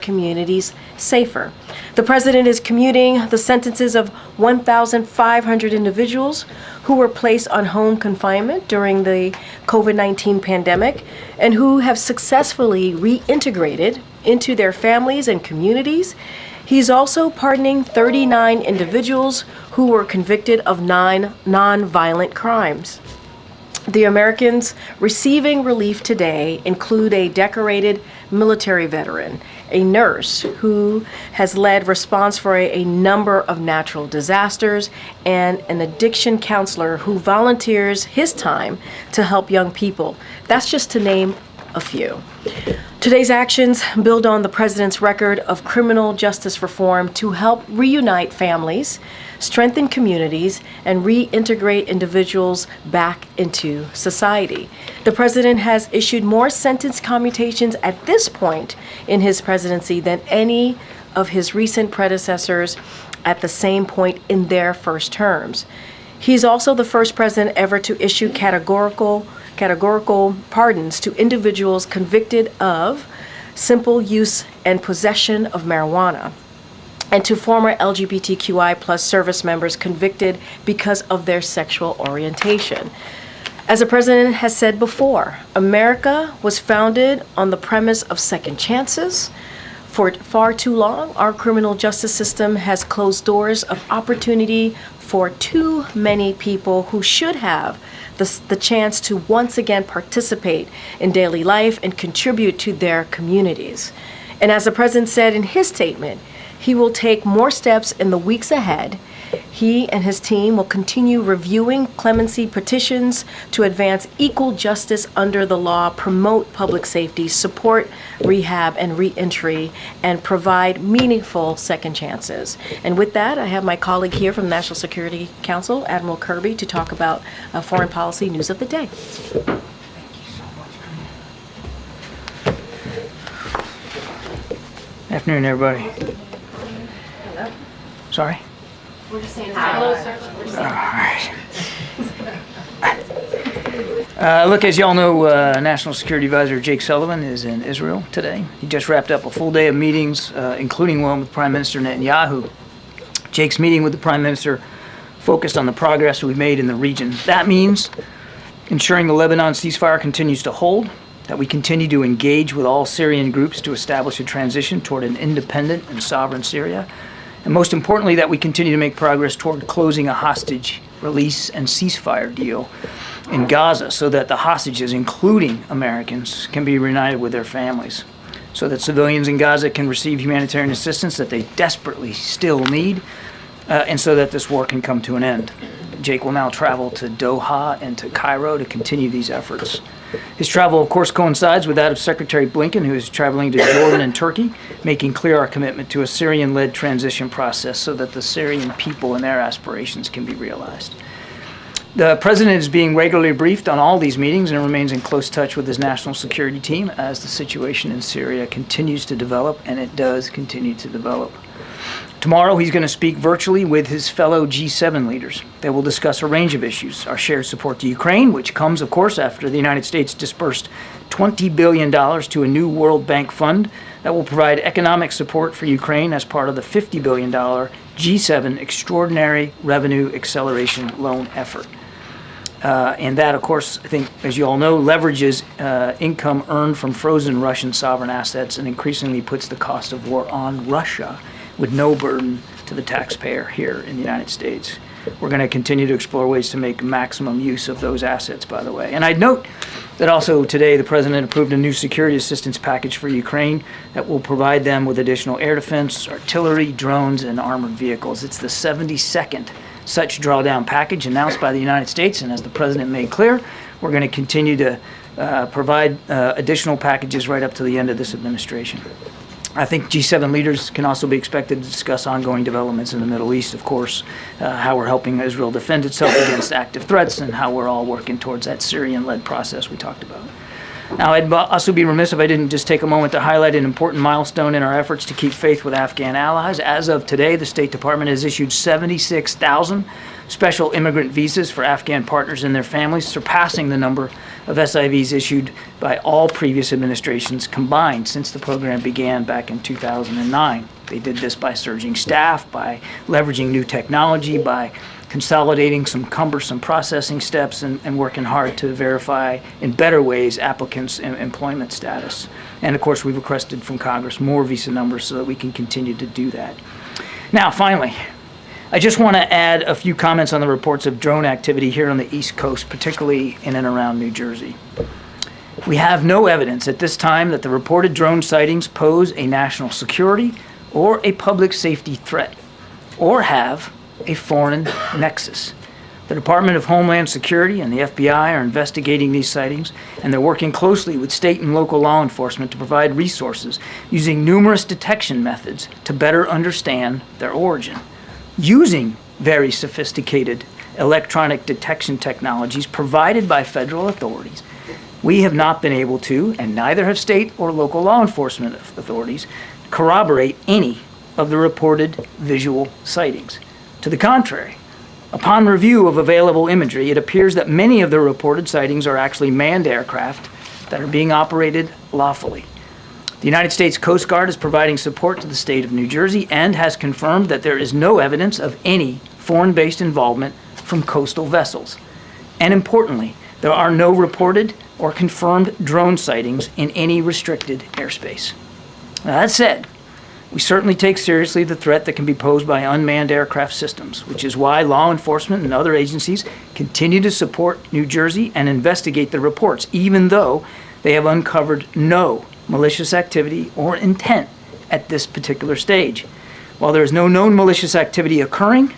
communities safer. The president is commuting the sentences of 1,500 individuals who were placed on home confinement during the COVID-19 pandemic and who have successfully reintegrated into their families and communities. He's also pardoning 39 individuals who were convicted of 9 non-violent crimes. The Americans receiving relief today include a decorated military veteran, a nurse who has led response for a number of natural disasters, and an addiction counselor who volunteers his time to help young people. That's just to name a few. Today's actions build on the president's record of criminal justice reform to help reunite families, strengthen communities, and reintegrate individuals back into society. The president has issued more sentence commutations at this point in his presidency than any of his recent predecessors at the same point in their first terms. He's also the first president ever to issue categorical pardons to individuals convicted of simple use and possession of marijuana, and to former LGBTQI plus service members convicted because of their sexual orientation. As the president has said before, America was founded on the premise of second chances. For far too long, our criminal justice system has closed doors of opportunity for too many people who should have the chance to once again participate in daily life and contribute to their communities. And as the president said in his statement, he will take more steps in the weeks ahead. He and his team will continue reviewing clemency petitions to advance equal justice under the law, promote public safety, support rehab and reentry, and provide meaningful second chances. And with that, I have my colleague here from the National Security Council, Admiral Kirby, to talk about foreign policy news of the day. Afternoon, everybody. Sorry? We're just saying hello, sir. All right. Look, as y'all know, National Security Advisor Jake Sullivan is in Israel today. He just wrapped up a full day of meetings, including one with Prime Minister Netanyahu. Jake's meeting with the Prime Minister focused on the progress we've made in the region. That means ensuring the Lebanon ceasefire continues to hold, that we continue to engage with all Syrian groups to establish a transition toward an independent and sovereign Syria, and most importantly, that we continue to make progress toward closing a hostage release and ceasefire deal in Gaza so that the hostages, including Americans, can be reunited with their families, so that civilians in Gaza can receive humanitarian assistance that they desperately still need, and so that this war can come to an end. Jake will now travel to Doha and to Cairo to continue these efforts. His travel, of course, coincides with that of Secretary Blinken, who is traveling to Jordan and Turkey, making clear our commitment to a Syrian-led transition process so that the Syrian people and their aspirations can be realized. The president is being regularly briefed on all these meetings and remains in close touch with his national security team as the situation in Syria continues to develop, and it does continue to develop. Tomorrow, he's going to speak virtually with his fellow G7 leaders. They will discuss a range of issues. Our shared support to Ukraine, which comes, of course, after the United States dispersed $20 billion to a new World Bank fund that will provide economic support for Ukraine as part of the $50 billion G7 Extraordinary Revenue Acceleration Loan effort. And that, of course, I think, as you all know, leverages income earned from frozen Russian sovereign assets and increasingly puts the cost of war on Russia with no burden to the taxpayer here in the United States. We're going to continue to explore ways to make maximum use of those assets, by the way. And I'd note that also today the president approved a new security assistance package for Ukraine that will provide them with additional air defense, artillery, drones, and armored vehicles. It's the 72nd such drawdown package announced by the United States, and as the president made clear, we're going to continue to provide additional packages right up to the end of this administration. I think G7 leaders can also be expected to discuss ongoing developments in the Middle East, of course, how we're helping Israel defend itself against active threats, and how we're all working towards that Syrian-led process we talked about. Now, I'd also be remiss if I didn't just take a moment to highlight an important milestone in our efforts to keep faith with Afghan allies. As of today, the State Department has issued 76,000 special immigrant visas for Afghan partners and their families, surpassing the number of SIVs issued by all previous administrations combined since the program began back in 2009. They did this by surging staff, by leveraging new technology, by consolidating some cumbersome processing steps, and working hard to verify in better ways applicants' employment status. And of course, we've requested from Congress more visa numbers so that we can continue to do that. Now, finally, I just want to add a few comments on the reports of drone activity here on the East Coast, particularly in and around New Jersey. We have no evidence at this time that the reported drone sightings pose a national security or a public safety threat, or have a foreign nexus. The Department of Homeland Security and the FBI are investigating these sightings, and they're working closely with state and local law enforcement to provide resources using numerous detection methods to better understand their origin. Using very sophisticated electronic detection technologies provided by federal authorities, we have not been able to, and neither have state or local law enforcement authorities, corroborate any of the reported visual sightings. To the contrary, upon review of available imagery, it appears that many of the reported sightings are actually manned aircraft that are being operated lawfully. The United States Coast Guard is providing support to the state of New Jersey and has confirmed that there is no evidence of any foreign-based involvement from coastal vessels. And importantly, there are no reported or confirmed drone sightings in any restricted airspace. Now, that said, we certainly take seriously the threat that can be posed by unmanned aircraft systems, which is why law enforcement and other agencies continue to support New Jersey and investigate the reports, even though they have uncovered no malicious activity or intent at this particular stage. While there is no known malicious activity occurring,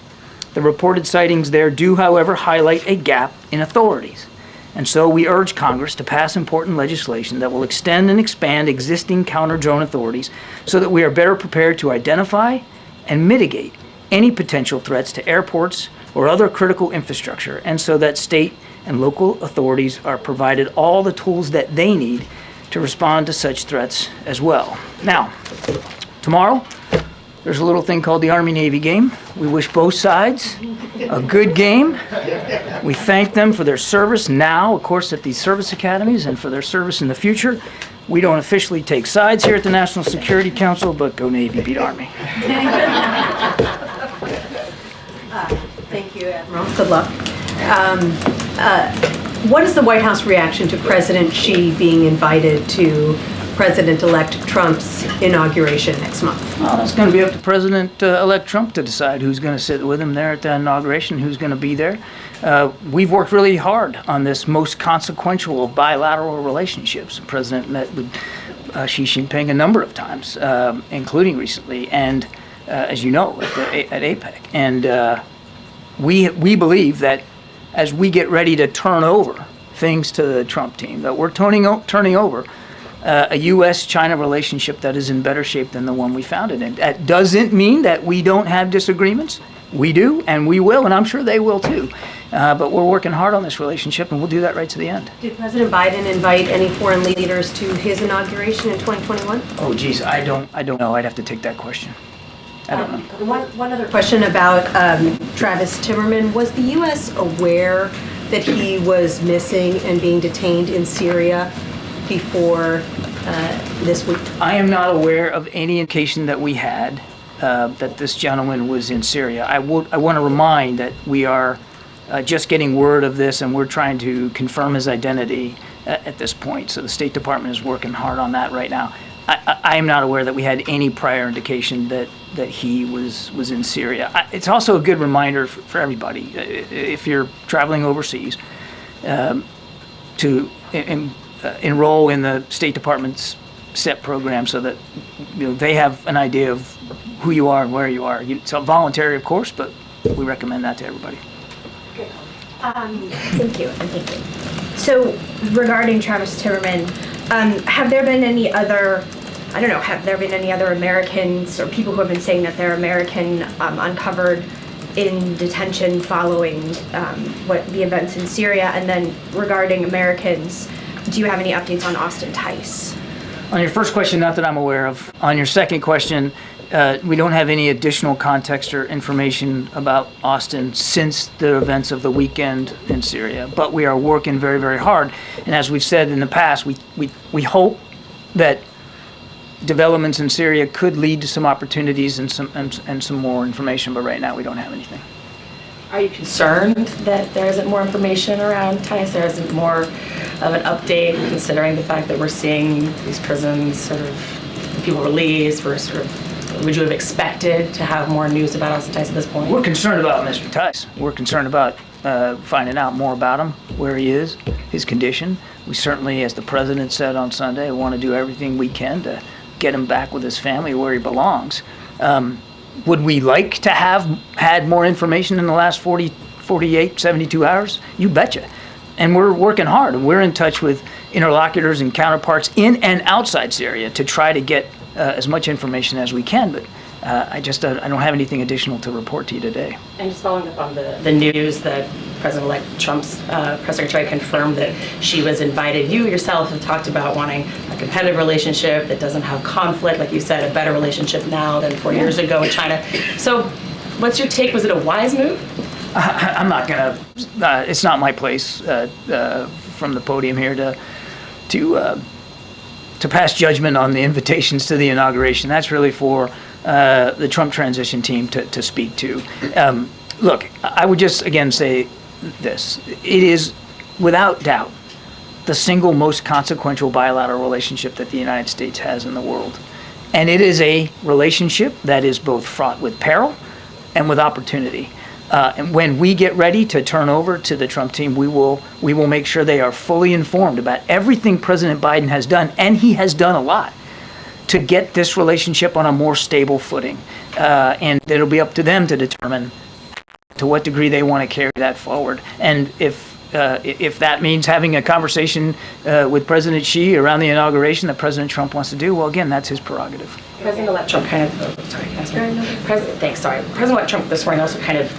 the reported sightings there do, however, highlight a gap in authorities. And so we urge Congress to pass important legislation that will extend and expand existing counter-drone authorities so that we are better prepared to identify and mitigate any potential threats to airports or other critical infrastructure, and so that state and local authorities are provided all the tools that they need to respond to such threats as well. Now, tomorrow, there's a little thing called the Army-Navy game. We wish both sides a good game. We thank them for their service now, of course, at these service academies, and for their service in the future. We don't officially take sides here at the National Security Council, but go Navy, beat Army. Thank you, Admiral. Good luck. What is the White House reaction to President Xi being invited to President-elect Trump's inauguration next month? Well, it's going to be up to President-elect Trump to decide who's going to sit with him there at the inauguration, who's going to be there. We've worked really hard on this most consequential of bilateral relationships. The President met with Xi Jinping a number of times, including recently, and as you know, at APEC. And we believe that as we get ready to turn over things to the Trump team, that we're turning over a U.S.-China relationship that is in better shape than the one we found it in. That doesn't mean that we don't have disagreements. We do, and we will, and I'm sure they will too. But we're working hard on this relationship, and we'll do that right to the end. Did President Biden invite any foreign leaders to his inauguration in 2021? Oh, geez, I don't know. I'd have to take that question. I don't know. One other question about Travis Timmerman. Was the U.S. aware that he was missing and being detained in Syria before this week? I am not aware of any indication that we had that this gentleman was in Syria. I want to remind that we are just getting word of this, and we're trying to confirm his identity at this point. So the State Department is working hard on that right now. I am not aware that we had any prior indication that he was in Syria. It's also a good reminder for everybody, if you're traveling overseas, to enroll in the State Department's STEP program so that they have an idea of who you are and where you are. It's voluntary, of course, but we recommend that to everybody. Thank you. So regarding Travis Timmerman, have there been any other Americans or people who have been saying that they're American uncovered in detention following what the events in Syria? And then regarding Americans, do you have any updates on Austin Tice? On your first question, not that I'm aware of. On your second question, we don't have any additional context or information about Austin since the events of the weekend in Syria. But we are working very, very hard. And as we've said in the past, we hope that developments in Syria could lead to some opportunities and some more information. But right now, we don't have anything. Are you concerned that there isn't more information around Tice? There isn't more of an update, considering the fact that we're seeing these prisons sort of people released? Would you have expected to have more news about Austin Tice at this point? We're concerned about Mr. Tice. We're concerned about finding out more about him, where he is, his condition. We certainly, as the president said on Sunday, want to do everything we can to get him back with his family where he belongs. Would we like to have had more information in the last 48, 72 hours? You betcha. And we're working hard. We're in touch with interlocutors and counterparts in and outside Syria to try to get as much information as we can. But I don't have anything additional to report to you today. And just following up on the news that President-elect Trump's press secretary confirmed that she was invited. You yourself have talked about wanting a competitive relationship that doesn't have conflict, like you said, a better relationship now than 4 years ago with China. So what's your take? Was it a wise move? I'm not going to, it's not my place from the podium here to pass judgment on the invitations to the inauguration. That's really for the Trump transition team to speak to. Look, I would just again say this. It is without doubt the single most consequential bilateral relationship that the United States has in the world. And it is a relationship that is both fraught with peril and with opportunity. And when we get ready to turn over to the Trump team, we will make sure they are fully informed about everything President Biden has done, and he has done a lot, to get this relationship on a more stable footing. And it'll be up to them to determine to what degree they want to carry that forward. And if that means having a conversation with President Xi around the inauguration that President Trump wants to do, well, again, that's his prerogative. President-elect Trump President-elect Trump this morning also kind of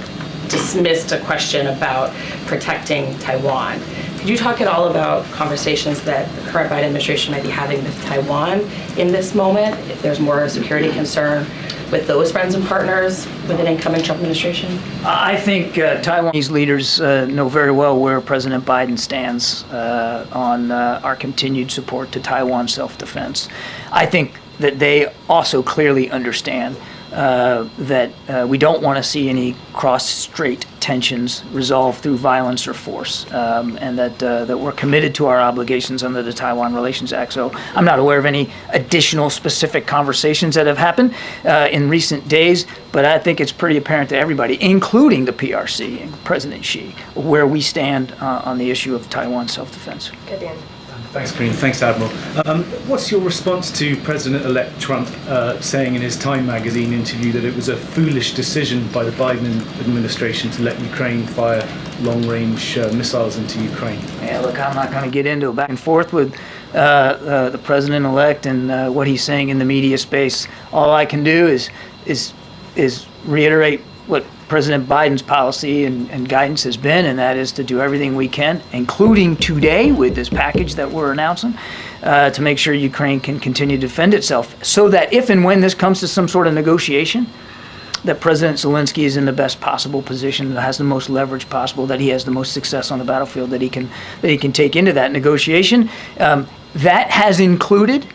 dismissed a question about protecting Taiwan. Could you talk at all about conversations that the current Biden administration might be having with Taiwan in this moment, if there's more security concern with those friends and partners with an incoming Trump administration? I think Taiwanese leaders know very well where President Biden stands on our continued support to Taiwan self-defense. I think that they also clearly understand that we don't want to see any cross-strait tensions resolved through violence or force, and that we're committed to our obligations under the Taiwan Relations Act. So I'm not aware of any additional specific conversations that have happened in recent days, but I think it's pretty apparent to everybody, including the PRC and President Xi, where we stand on the issue of Taiwan self-defense. Good, Dan. Thanks, Karine. Thanks, Admiral. What's your response to President-elect Trump saying in his Time magazine interview that it was a foolish decision by the Biden administration to let Ukraine fire long-range missiles into Ukraine? Yeah, look, I'm not going to get into a back and forth with the president-elect and what he's saying in the media space. All I can do is reiterate what President Biden's policy and guidance has been, and that is to do everything we can, including today with this package that we're announcing, to make sure Ukraine can continue to defend itself, so that if and when this comes to some sort of negotiation, that President Zelensky is in the best possible position, that has the most leverage possible, that he has the most success on the battlefield that he can take into that negotiation. That has included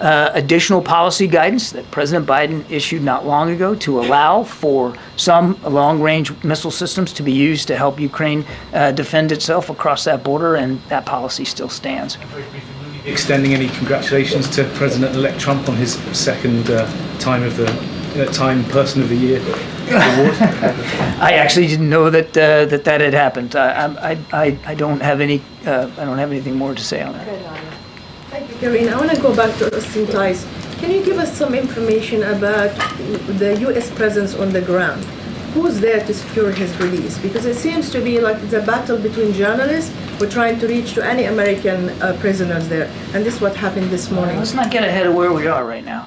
additional policy guidance that President Biden issued not long ago to allow for some long-range missile systems to be used to help Ukraine defend itself across that border, and that policy still stands. Extending any congratulations to President-elect Trump on his second Time Person of the Year award. I actually didn't know that that had happened. I don't have anything more to say on that. Thank you, Karine. I want to go back to Austin Tice. Can you give us some information about the U.S. presence on the ground? Who's there to secure his release? Because it seems to be like it's a battle between journalists who are trying to reach to any American prisoners there. And this is what happened this morning. Let's not get ahead of where we are right now.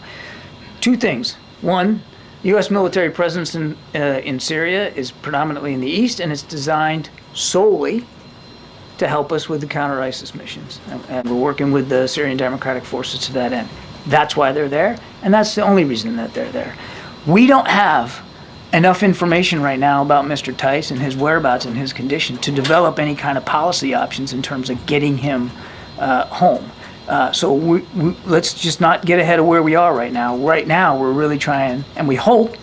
Two things. One, U.S. military presence in Syria is predominantly in the east, and it's designed solely to help us with the counter-ISIS missions. And we're working with the Syrian Democratic Forces to that end. That's why they're there, and that's the only reason that they're there. We don't have enough information right now about Mr. Tice and his whereabouts and his condition to develop any kind of policy options in terms of getting him home. So let's just not get ahead of where we are right now. Right now, we're really trying, and we hope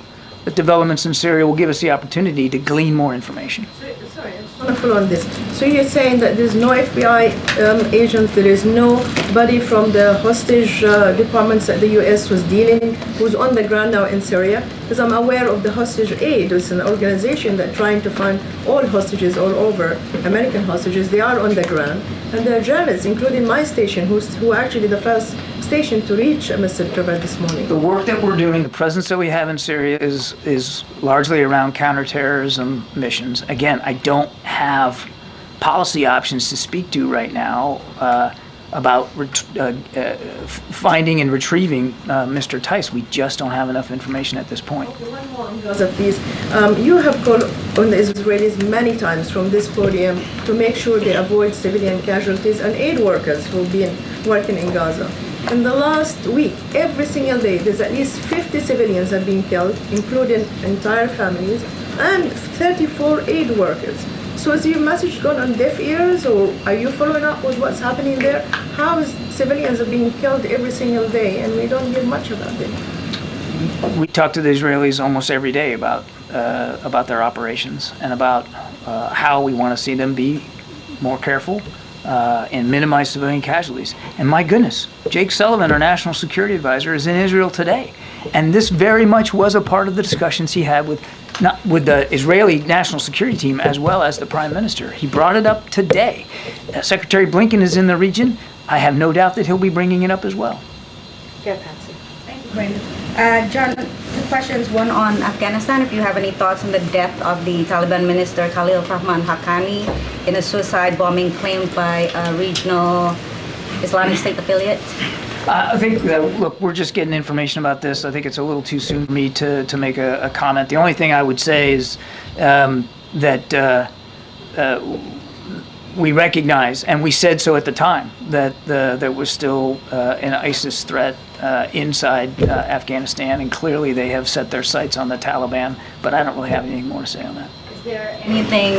that developments in Syria will give us the opportunity to glean more information. Sorry, I just want to follow on this. So you're saying that there's no FBI agent, there is nobody from the hostage departments that the U.S. was dealing, who's on the ground now in Syria? Because I'm aware of the Hostage Aid. It's an organization that's trying to find all hostages all over, American hostages. They are on the ground. And there are journalists, including my station, who are actually the first station to reach Mr. Trevor this morning. The work that we're doing, the presence that we have in Syria is largely around counterterrorism missions. Again, I don't have policy options to speak to right now about finding and retrieving Mr. Tice. We just don't have enough information at this point. Okay, one more on Gaza, please. You have called on the Israelis many times from this podium to make sure they avoid civilian casualties and aid workers who've been working in Gaza. In the last week, every single day, there's at least 50 civilians have been killed, including entire families, and 34 aid workers. So is your message gone on deaf ears, or are you following up with what's happening there? How is civilians are being killed every single day, and we don't hear much about it? We talk to the Israelis almost every day about their operations and about how we want to see them be more careful and minimize civilian casualties. And my goodness, Jake Sullivan, our national security advisor, is in Israel today. And this very much was a part of the discussions he had with the Israeli national security team as well as the prime minister. He brought it up today. Secretary Blinken is in the region. I have no doubt that he'll be bringing it up as well. Yeah, Patsy. Thank you, Karine. John, two questions. One on Afghanistan. If you have any thoughts on the death of the Taliban minister Khalil Rahman Haqqani in a suicide bombing claimed by a regional Islamic State affiliate? I think, look, we're just getting information about this. I think it's a little too soon for me to make a comment. The only thing I would say is that we recognize, and we said so at the time, that there was still an ISIS threat inside Afghanistan, and clearly they have set their sights on the Taliban, but I don't really have anything more to say on that. Is there anything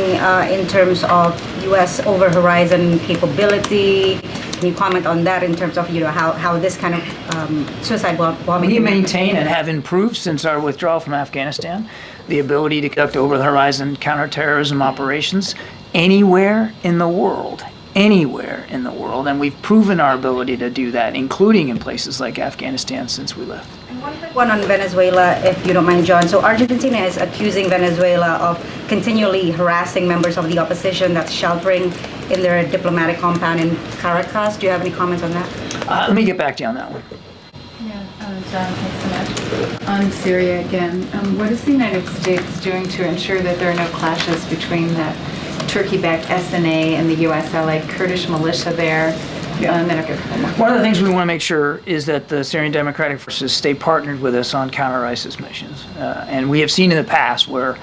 in terms of U.S. over-horizon capability? Can you comment on that in terms of how this kind of suicide bombing? We maintain and have improved since our withdrawal from Afghanistan the ability to conduct over-the-horizon counterterrorism operations anywhere in the world, and we've proven our ability to do that, including in places like Afghanistan since we left. One on Venezuela, if you don't mind, John. So Argentina is accusing Venezuela of continually harassing members of the opposition that's sheltering in their diplomatic compound in Caracas. Do you have any comments on that? Let me get back to you on that one. Yeah, John, thanks so much. On Syria again, what is the United States doing to ensure that there are no clashes between the Turkey-backed SNA and the U.S.-allied Kurdish militia there? Yeah. And then I'll get one more. One of the things we want to make sure is that the Syrian Democratic Forces stay partnered with us on counter-ISIS missions. And we have seen in the past where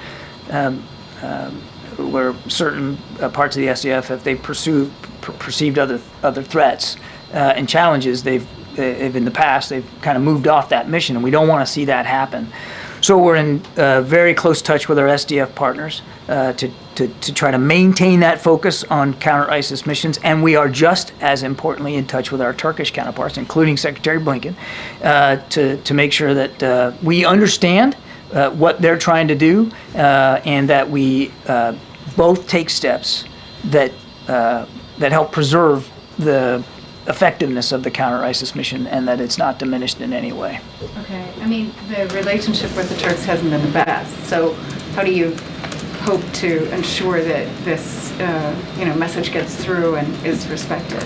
certain parts of the SDF, if they perceived other threats and challenges, they've in the past they've kind of moved off that mission, and we don't want to see that happen. So we're in very close touch with our SDF partners to try to maintain that focus on counter-ISIS missions, and we are just as importantly in touch with our Turkish counterparts, including Secretary Blinken, to make sure that we understand what they're trying to do, and that we both take steps that help preserve the effectiveness of the counter-ISIS mission, and that it's not diminished in any way. Okay. I mean, the relationship with the Turks hasn't been the best. So how do you hope to ensure that this message gets through and is respected?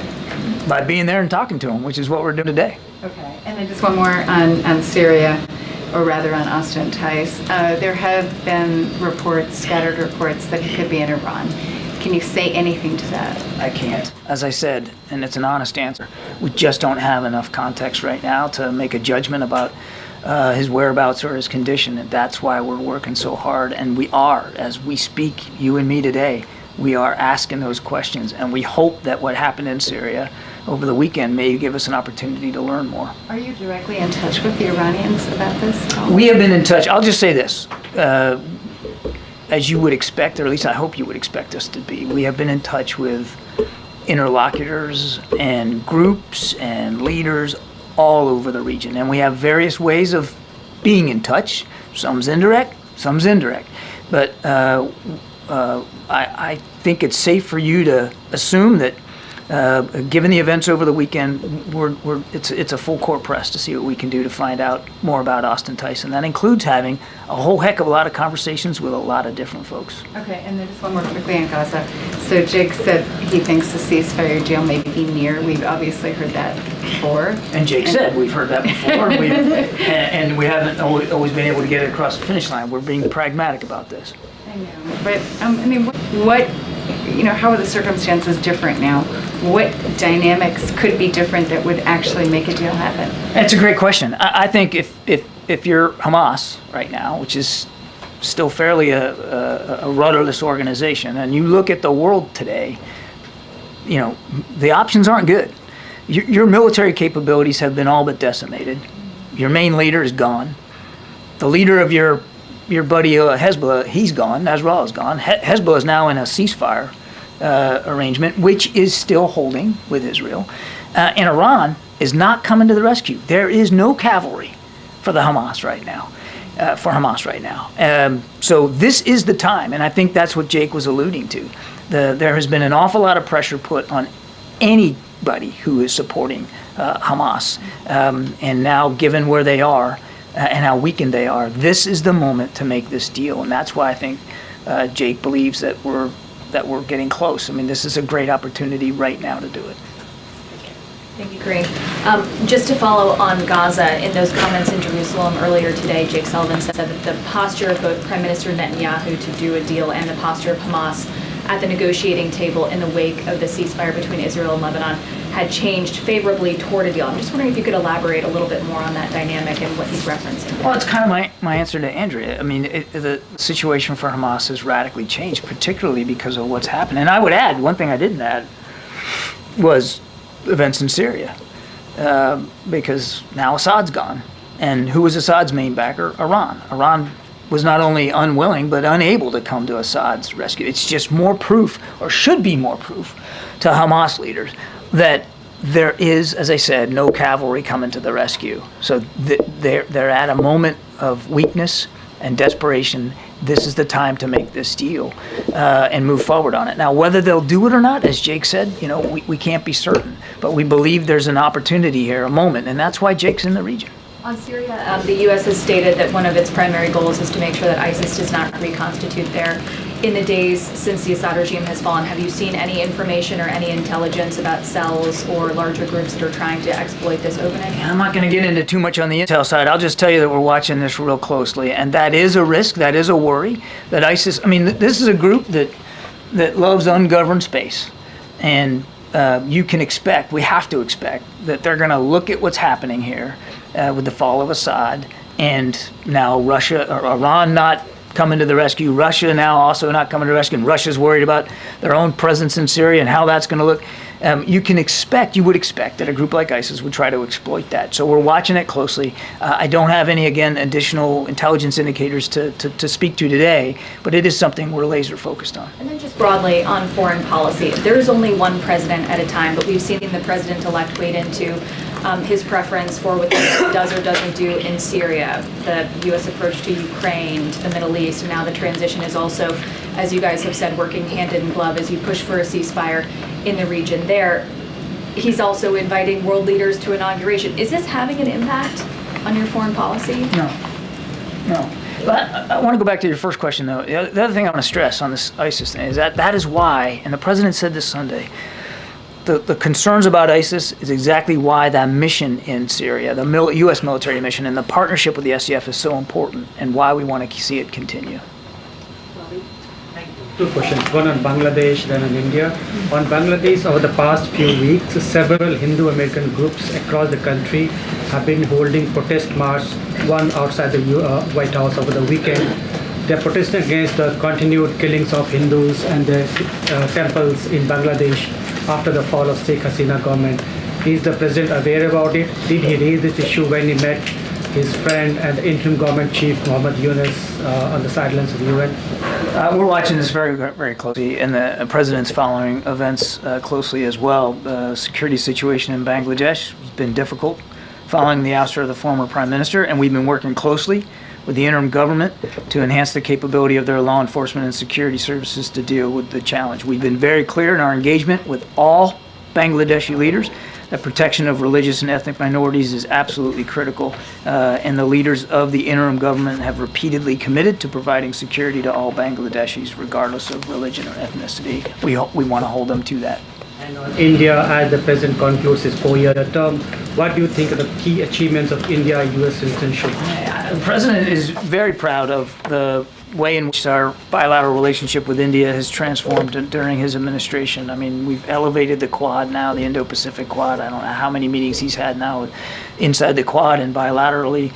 By being there and talking to them, which is what we're doing today. Okay. And then just one more on Syria, or rather on Austin Tice. There have been scattered reports that he could be in Iran. Can you say anything to that? I can't. As I said, and it's an honest answer, we just don't have enough context right now to make a judgment about his whereabouts or his condition, and that's why we're working so hard. And we are, as we speak, you and me today, we are asking those questions, and we hope that what happened in Syria over the weekend may give us an opportunity to learn more. Are you directly in touch with the Iranians about this at all? We have been in touch. I'll just say this. As you would expect, or at least I hope you would expect us to be, we have been in touch with interlocutors and groups and leaders all over the region. And we have various ways of being in touch. Some's indirect, some's indirect. But I think it's safe for you to assume that given the events over the weekend, it's a full court press to see what we can do to find out more about Austin Tyson. That includes having a whole heck of a lot of conversations with a lot of different folks. Okay, and then just one more quickly on Gaza. So Jake said he thinks the ceasefire deal may be near. We've obviously heard that before. And Jake said we've heard that before, and we haven't always been able to get it across the finish line. We're being pragmatic about this. I know, but I mean, what how are the circumstances different now? What dynamics could be different that would actually make a deal happen? That's a great question. I think if you're Hamas right now, which is still fairly a rudderless organization, and you look at the world today, the options aren't good. Your military capabilities have been all but decimated. Your main leader is gone. The leader of your buddy Hezbollah, he's gone. Nasrallah is gone. Hezbollah is now in a ceasefire arrangement, which is still holding with Israel. And Iran is not coming to the rescue. There is no cavalry for Hamas right now. So this is the time, and I think that's what Jake was alluding to. There has been an awful lot of pressure put on anybody who is supporting Hamas. And now, given where they are, and how weakened they are, this is the moment to make this deal, and that's why I think Jake believes that we're getting close. I mean, this is a great opportunity right now to do it. Thank you, Karine. Just to follow on Gaza, in those comments in Jerusalem earlier today, Jake Sullivan said that the posture of both Prime Minister Netanyahu to do a deal and the posture of Hamas at the negotiating table in the wake of the ceasefire between Israel and Lebanon had changed favorably toward a deal. I'm just wondering if you could elaborate a little bit more on that dynamic and what he's referencing. Well, it's kind of my answer to Andrea. I mean, the situation for Hamas has radically changed, particularly because of what's happened. And I would add, one thing I didn't add was events in Syria, because now Assad's gone. And who was Assad's main backer? Iran. Iran was not only unwilling, but unable to come to Assad's rescue. It's just more proof, or should be more proof, to Hamas leaders that there is, as I said, no cavalry coming to the rescue. So they're at a moment of weakness and desperation. This is the time to make this deal and move forward on it. Now, whether they'll do it or not, as Jake said, we can't be certain. But we believe there's an opportunity here, a moment, and that's why Jake's in the region. On Syria, the U.S. has stated that one of its primary goals is to make sure that ISIS does not reconstitute there. In the days since the Assad regime has fallen, have you seen any information or any intelligence about cells or larger groups that are trying to exploit this opening? I'm not going to get into too much on the intel side. I'll just tell you that we're watching this real closely, and that is a risk, that is a worry, that ISIS, this is a group that loves ungoverned space, and you can expect, we have to expect, that they're going to look at what's happening here with the fall of Assad, and now Russia or Iran not coming to the rescue, Russia now also not coming to the rescue, and Russia's worried about their own presence in Syria and how that's going to look. You would expect that a group like ISIS would try to exploit that. So we're watching it closely. I don't have any, again, additional intelligence indicators to speak to today, but it is something we're laser focused on. And then just broadly on foreign policy, there is only one president at a time, but we've seen the president-elect wade into his preference for what the does or doesn't do in Syria, the U.S. approach to Ukraine, to the Middle East, and now the transition is also, as you guys have said, working hand in glove as you push for a ceasefire in the region there. He's also inviting world leaders to inauguration. Is this having an impact on your foreign policy? No. But I want to go back to your first question, though. The other thing I want to stress on this ISIS thing is that is why, and the president said this Sunday, the concerns about ISIS is exactly why that mission in Syria, the U.S. military mission, and the partnership with the SDF is so important, and why we want to see it continue. Two questions, one on Bangladesh, then on India. On Bangladesh, over the past few weeks, several Hindu American groups across the country have been holding protest march, one outside the White House over the weekend. They're protesting against the continued killings of Hindus and their temples in Bangladesh. after the fall of Sheikh Hasina government. Is the president aware about it? Did he raise this issue when he met his friend and the interim government chief Mohammed Yunus on the sidelines of the UN? We're watching this very, very closely, and the president's following events closely as well. The security situation in Bangladesh has been difficult following the ouster of the former prime minister, and we've been working closely with the interim government to enhance the capability of their law enforcement and security services to deal with the challenge. We've been very clear in our engagement with all Bangladeshi leaders that protection of religious and ethnic minorities is absolutely critical, and the leaders of the interim government have repeatedly committed to providing security to all Bangladeshis, regardless of religion or ethnicity. We want to hold them to that. And on India, as the president concludes his 4-year term, what do you think are the key achievements of India-US relationship? The president is very proud of the way in which our bilateral relationship with India has transformed during his administration. I mean, we've elevated the Quad now, the Indo-Pacific Quad. I don't know how many meetings he's had now inside the Quad and bilaterally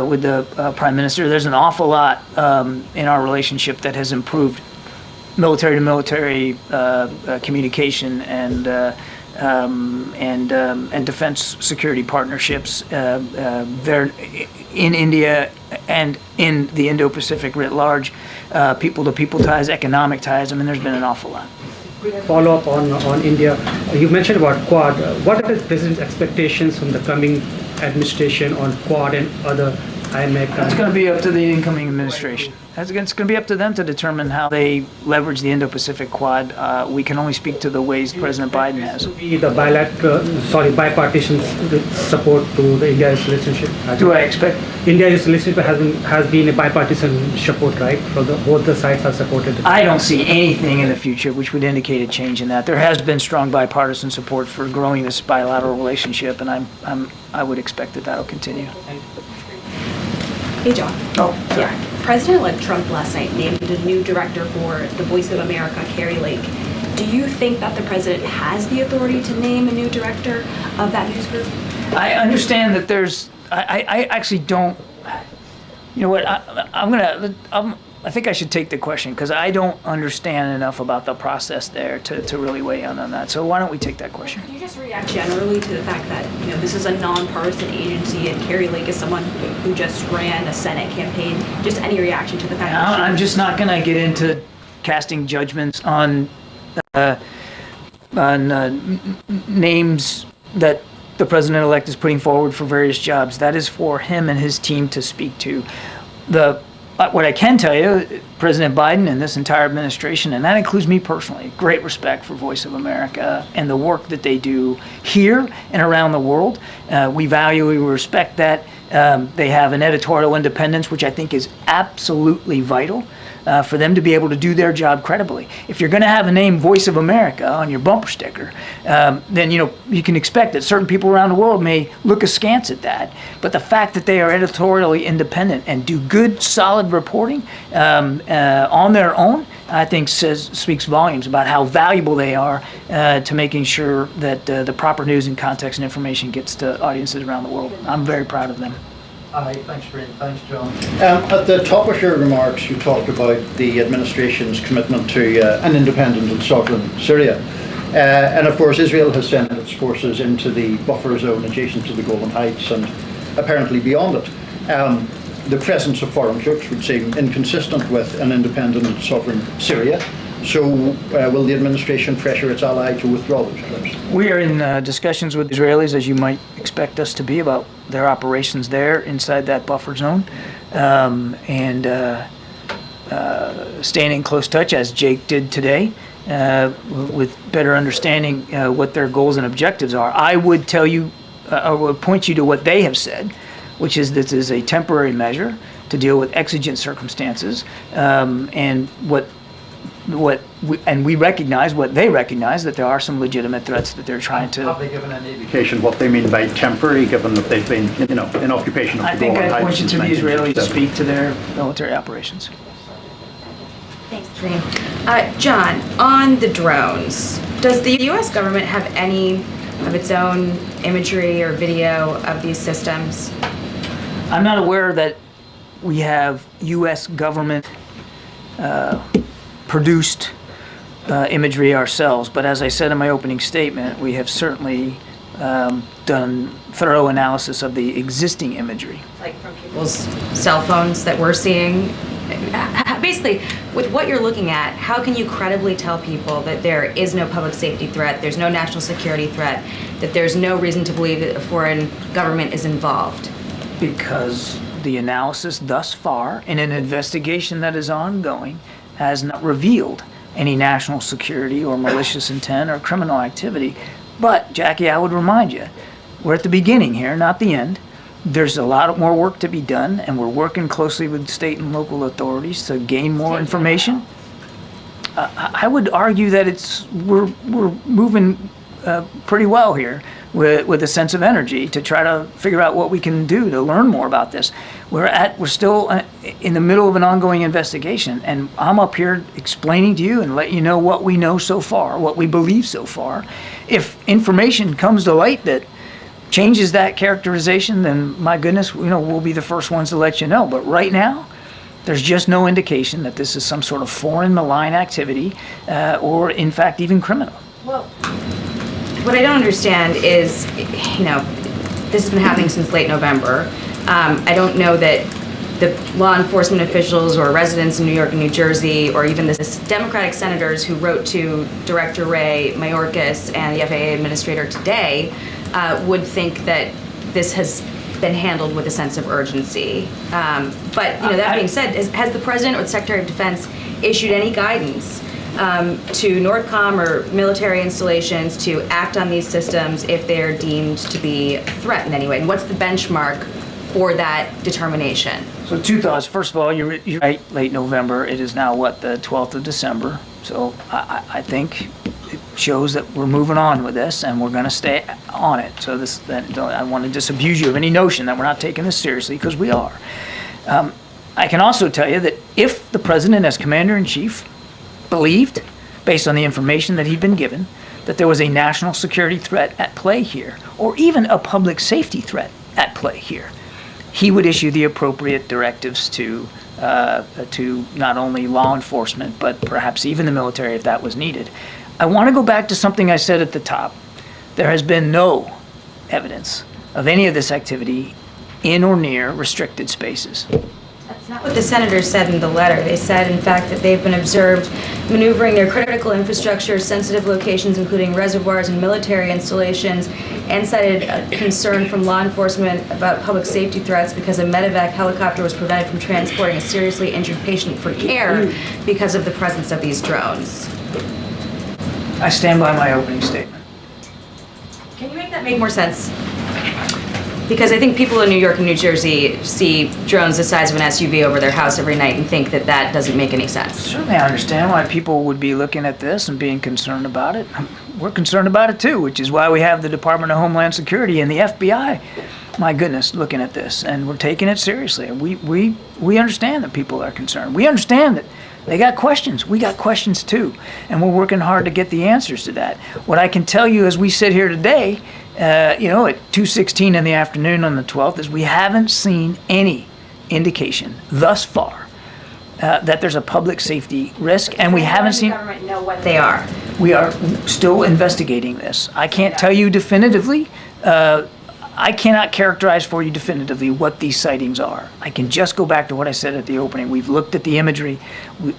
with the Prime Minister. There's an awful lot in our relationship that has improved military-to-military communication and defense security partnerships there in India and in the Indo-Pacific writ large, people-to-people ties, economic ties. I mean, there's been an awful lot. Follow up on India. You mentioned about Quad. What are the president's expectations from the coming administration on Quad and other IMEC? It's going to be up to the incoming administration. It's going to be up to them to determine how they leverage the Indo-Pacific Quad. We can only speak to the ways President Biden has. The bipartisan support to the India-US relationship. Do I expect? India-US relationship has been a bipartisan support, right? From both the sides have supported it. I don't see anything in the future which would indicate a change in that. There has been strong bipartisan support for growing this bilateral relationship, and I would expect that that'll continue. Hey, John. Oh, sorry. Yeah. President-elect Trump last night named a new director for the Voice of America, Carrie Lake. Do you think that the president has the authority to name a new director of that news group? I understand that there's. I actually don't. You know what? I think I should take the question because I don't understand enough about the process there to really weigh in on that. So why don't we take that question? Can you just react generally to the fact that this is a nonpartisan agency and Carrie Lake is someone who just ran a Senate campaign? Just any reaction to the fact that I'm just not going to get into casting judgments on names that the president-elect is putting forward for various jobs. That is for him and his team to speak to. What I can tell you, President Biden and this entire administration, and that includes me personally, great respect for Voice of America and the work that they do here and around the world. We respect that. They have an editorial independence, which I think is absolutely vital for them to be able to do their job credibly. If you're going to have a name Voice of America on your bumper sticker, then you can expect that certain people around the world may look askance at that. But the fact that they are editorially independent and do good, solid reporting on their own, I think speaks volumes about how valuable they are to making sure that the proper news and context and information gets to audiences around the world. I'm very proud of them. Hi, thanks, Karine. Thanks, John. At the top of your remarks, you talked about the administration's commitment to an independent and sovereign Syria. And of course, Israel has sent its forces into the buffer zone adjacent to the Golan Heights and apparently beyond it. The presence of foreign troops would seem inconsistent with an independent and sovereign Syria. So will the administration pressure its ally to withdraw those troops? We are in discussions with Israelis, as you might expect us to be, about their operations there inside that buffer zone, and staying in close touch, as Jake did today, with better understanding what their goals and objectives are. I would tell you, or would point you to what they have said, which is this is a temporary measure to deal with exigent circumstances, and we recognize what they recognize, that there are some legitimate threats that they're trying to. Have they given any indication what they mean by temporary, given that they've been, in occupation of the Golan Heights? I think I point you to the Israelis to 1967? speak to their military operations. Thanks, Karine. John, on the drones, does the U.S. government have any of its own imagery or video of these systems? I'm not aware that we have U.S. government produced imagery ourselves, but as I said in my opening statement, we have certainly done thorough analysis of the existing imagery. Like from people's cell phones that we're seeing. Basically, with what you're looking at, how can you credibly tell people that there is no public safety threat, there's no national security threat, that there's no reason to believe that a foreign government is involved? Because the analysis thus far, in an investigation that is ongoing, has not revealed any national security or malicious intent or criminal activity. But, Jackie, I would remind you, we're at the beginning here, not the end. There's a lot more work to be done, and we're working closely with state and local authorities to gain more information. I would argue that we're moving pretty well here with a sense of energy to try to figure out what we can do to learn more about this. We're still in the middle of an ongoing investigation, and I'm up here explaining to you and let you know what we know so far, what we believe so far. If information comes to light that changes that characterization, then my goodness, we'll be the first ones to let you know. But right now, there's just no indication that this is some sort of foreign malign activity or, in fact, even criminal. Well, what I don't understand is, this has been happening since late November. I don't know that the law enforcement officials or residents in New York and New Jersey, or even the Democratic senators who wrote to Director Ray Mayorkas and the FAA administrator today would think that this has been handled with a sense of urgency. But that being said, has the President or the Secretary of Defense issued any guidance to NORTHCOM or military installations to act on these systems if they're deemed to be a threat in any way? And what's the benchmark for that determination? So two thoughts. First of all, you're right, late November. It is now, the 12th of December. So I think it shows that we're moving on with this, and we're going to stay on it. So I want to disabuse you of any notion that we're not taking this seriously, because we are. I can also tell you that if the President, as Commander-in-Chief, believed, based on the information that he'd been given, that there was a national security threat at play here, or even a public safety threat at play here, he would issue the appropriate directives to not only law enforcement, but perhaps even the military if that was needed. I want to go back to something I said at the top. There has been no evidence of any of this activity in or near restricted spaces. That's not what the senators said in the letter. They said, in fact, that they've been observed maneuvering their critical infrastructure, sensitive locations, including reservoirs and military installations, and cited a concern from law enforcement about public safety threats because a medevac helicopter was prevented from transporting a seriously injured patient for care because of the presence of these drones. I stand by my opening statement. Can you make that make more sense? Because I think people in New York and New Jersey see drones the size of an SUV over their house every night and think that that doesn't make any sense. Certainly I understand why people would be looking at this and being concerned about it. We're concerned about it too, which is why we have the Department of Homeland Security and the FBI, my goodness, looking at this. And we're taking it seriously. We understand that people are concerned. We understand that they got questions. We got questions too. And we're working hard to get the answers to that. What I can tell you as we sit here today, at 2:16 in the afternoon on the 12th, is we haven't seen any indication thus far that there's a public safety risk, and we haven't seen. The government know what they are. We are still investigating this. I can't tell you definitively. I cannot characterize for you definitively what these sightings are. I can just go back to what I said at the opening. We've looked at the imagery.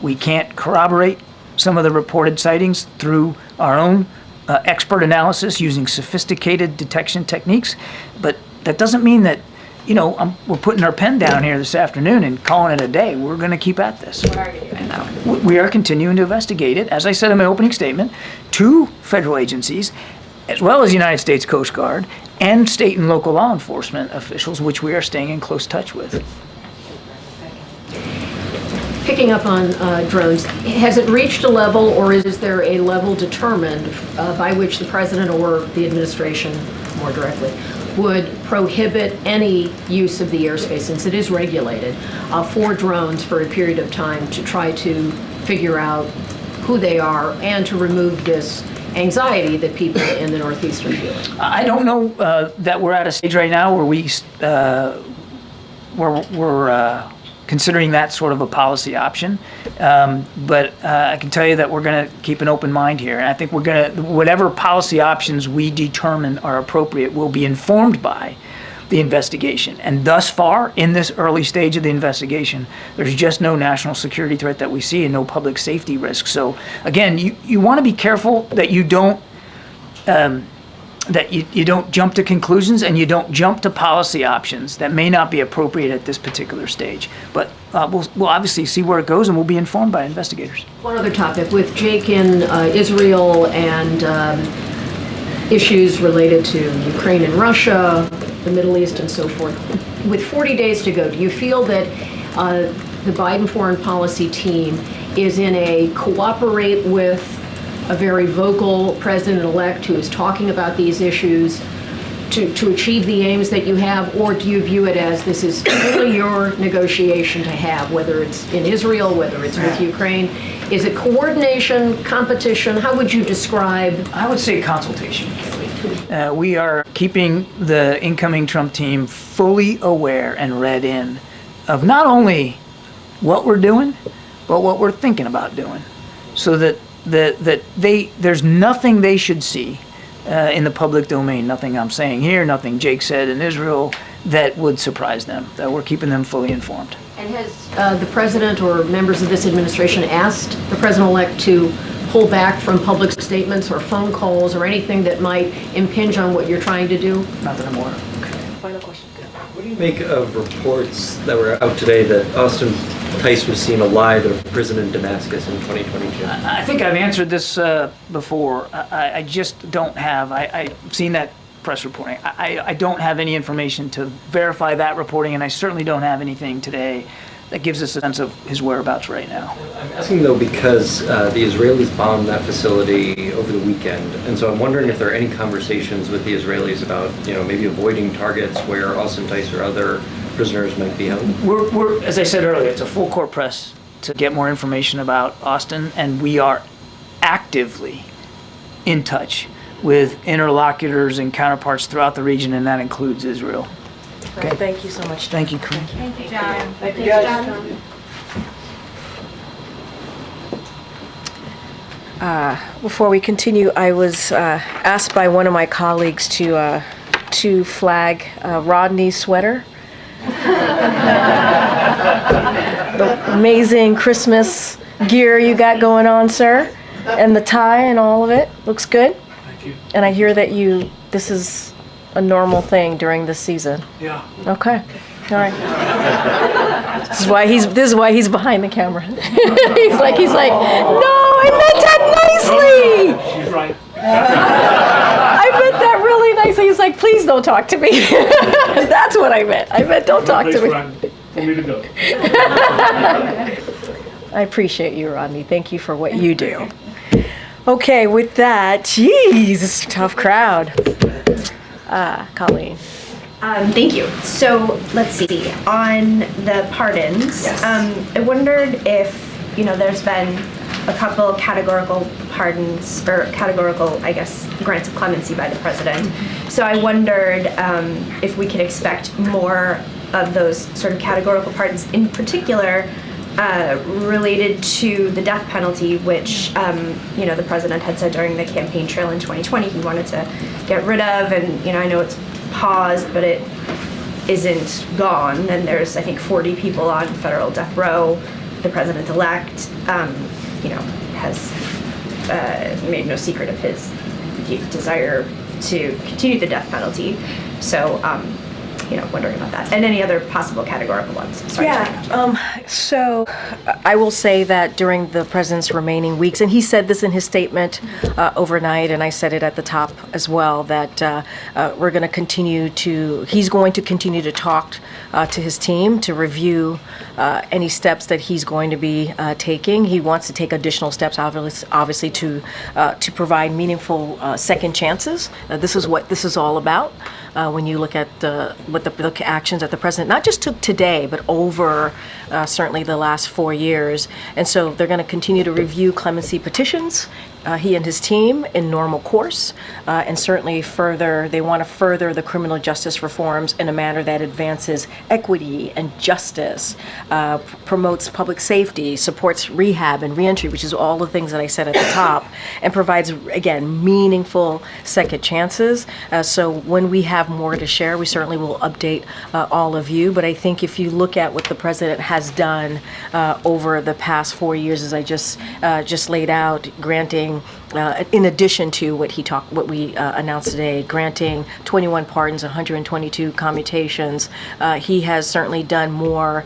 We can't corroborate some of the reported sightings through our own expert analysis using sophisticated detection techniques, but that doesn't mean that, we're putting our pen down here this afternoon and calling it a day. We're going to keep at this. What are you doing though? We are continuing to investigate it, as I said in my opening statement, 2 federal agencies, as well as the United States Coast Guard and state and local law enforcement officials, which we are staying in close touch with. Picking up on drones, has it reached a level, or is there a level determined by which the president or the administration, more directly, would prohibit any use of the airspace, since it is regulated, for drones for a period of time to try to figure out who they are and to remove this anxiety that people in the Northeast are feeling? I don't know that we're at a stage right now where we're considering that sort of a policy option. But I can tell you that we're going to keep an open mind here. And I think whatever policy options we determine are appropriate will be informed by the investigation. And thus far, in this early stage of the investigation, there's just no national security threat that we see and no public safety risk. So again, you want to be careful that you don't you don't jump to conclusions and you don't jump to policy options that may not be appropriate at this particular stage. But we'll obviously see where it goes, and we'll be informed by investigators. One other topic, with Jake in Israel and issues related to Ukraine and Russia, the Middle East and so forth. With 40 days to go, do you feel that the Biden foreign policy team is in a cooperate with a very vocal president-elect who is talking about these issues to achieve the aims that you have, or do you view it as this is really your negotiation to have, whether it's in Israel, whether it's with Ukraine? Is it coordination, competition? How would you describe? I would say consultation. We are keeping the incoming Trump team fully aware and read in of not only what we're doing, but what we're thinking about doing, so that there's nothing they should see in the public domain, nothing I'm saying here, nothing Jake said in Israel, that would surprise them, that we're keeping them fully informed. And has the president or members of this administration asked the president-elect to pull back from public statements or phone calls or anything that might impinge on what you're trying to do? Not that I'm aware of. Final question. What do you make of reports that were out today that Austin Tice was seen alive at a prison in Damascus in 2022? I think I've answered this before. I just don't have, I've seen that press reporting. I don't have any information to verify that reporting, and I certainly don't have anything today that gives us a sense of his whereabouts right now. I'm asking though because the Israelis bombed that facility over the weekend, and so I'm wondering if there are any conversations with the Israelis about, maybe avoiding targets where Austin Tice or other prisoners might be held. We're, as I said earlier, it's a full court press to get more information about Austin, and we are actively in touch with interlocutors and counterparts throughout the region, and that includes Israel. Okay. Thank you so much. Thank you, Karine. Thank you, John. Thank you, guys. Before we continue, I was asked by one of my colleagues to flag Rodney's sweater. The amazing Christmas gear you got going on, sir, and the tie and all of it looks good. Thank you. And I hear that this is a normal thing during this season. Yeah. Okay. All right. This is why he's behind the camera. he's like, no, I meant that nicely. She's right. I meant that really nicely. He's like, please don't talk to me. That's what I meant. I meant don't talk to me. For me to go. I appreciate you, Rodney. Thank you for what you do. Okay, with that, geez, it's a tough crowd. Colleen. Thank you. So let's see. On the pardons, I wondered if, there's been a couple categorical pardons, or categorical, I guess, grants of clemency by the president. So I wondered if we could expect more of those sort of categorical pardons, in particular related to the death penalty, which, the president had said during the campaign trail in 2020 he wanted to get rid of. And, I know it's paused, but it isn't gone. And there's, I think, 40 people on federal death row. The president-elect, has made no secret of his desire to continue the death penalty. So, wondering about that. And any other possible categorical ones. Sorry. So I will say that during the president's remaining weeks, and he said this in his statement overnight, and I said it at the top as well, that he's going to continue to talk to his team to review any steps that he's going to be taking. He wants to take additional steps, obviously, to provide meaningful second chances. This is what this is all about. When you look at what the actions that the president not just took today, but over certainly the last 4 years. And so they're going to continue to review clemency petitions he and his team in normal course, and certainly they want to further the criminal justice reforms in a manner that advances equity and justice, promotes public safety, supports rehab and reentry, which is all the things that I said at the top, and provides, again, meaningful second chances. So when we have more to share, we certainly will update all of you. But I think if you look at what the president has done over the past 4 years, as I just laid out, granting, in addition to what we announced today, granting 21 pardons, 122 commutations, he has certainly done more